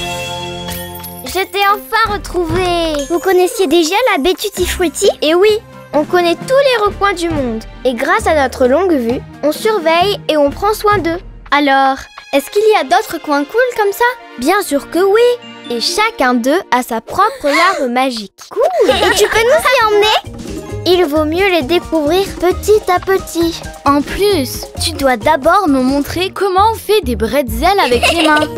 Je t'ai enfin retrouvée. Vous connaissiez déjà la baie Tutti Frutti? Et oui, on connaît tous les recoins du monde. Et grâce à notre longue vue, on surveille et on prend soin d'eux. Alors, est-ce qu'il y a d'autres coins cool comme ça? Bien sûr que oui. Et chacun d'eux a sa propre larve magique. Cool. Et tu peux nous y emmener? Il vaut mieux les découvrir petit à petit. En plus, tu dois d'abord nous montrer comment on fait des bretzels avec les mains.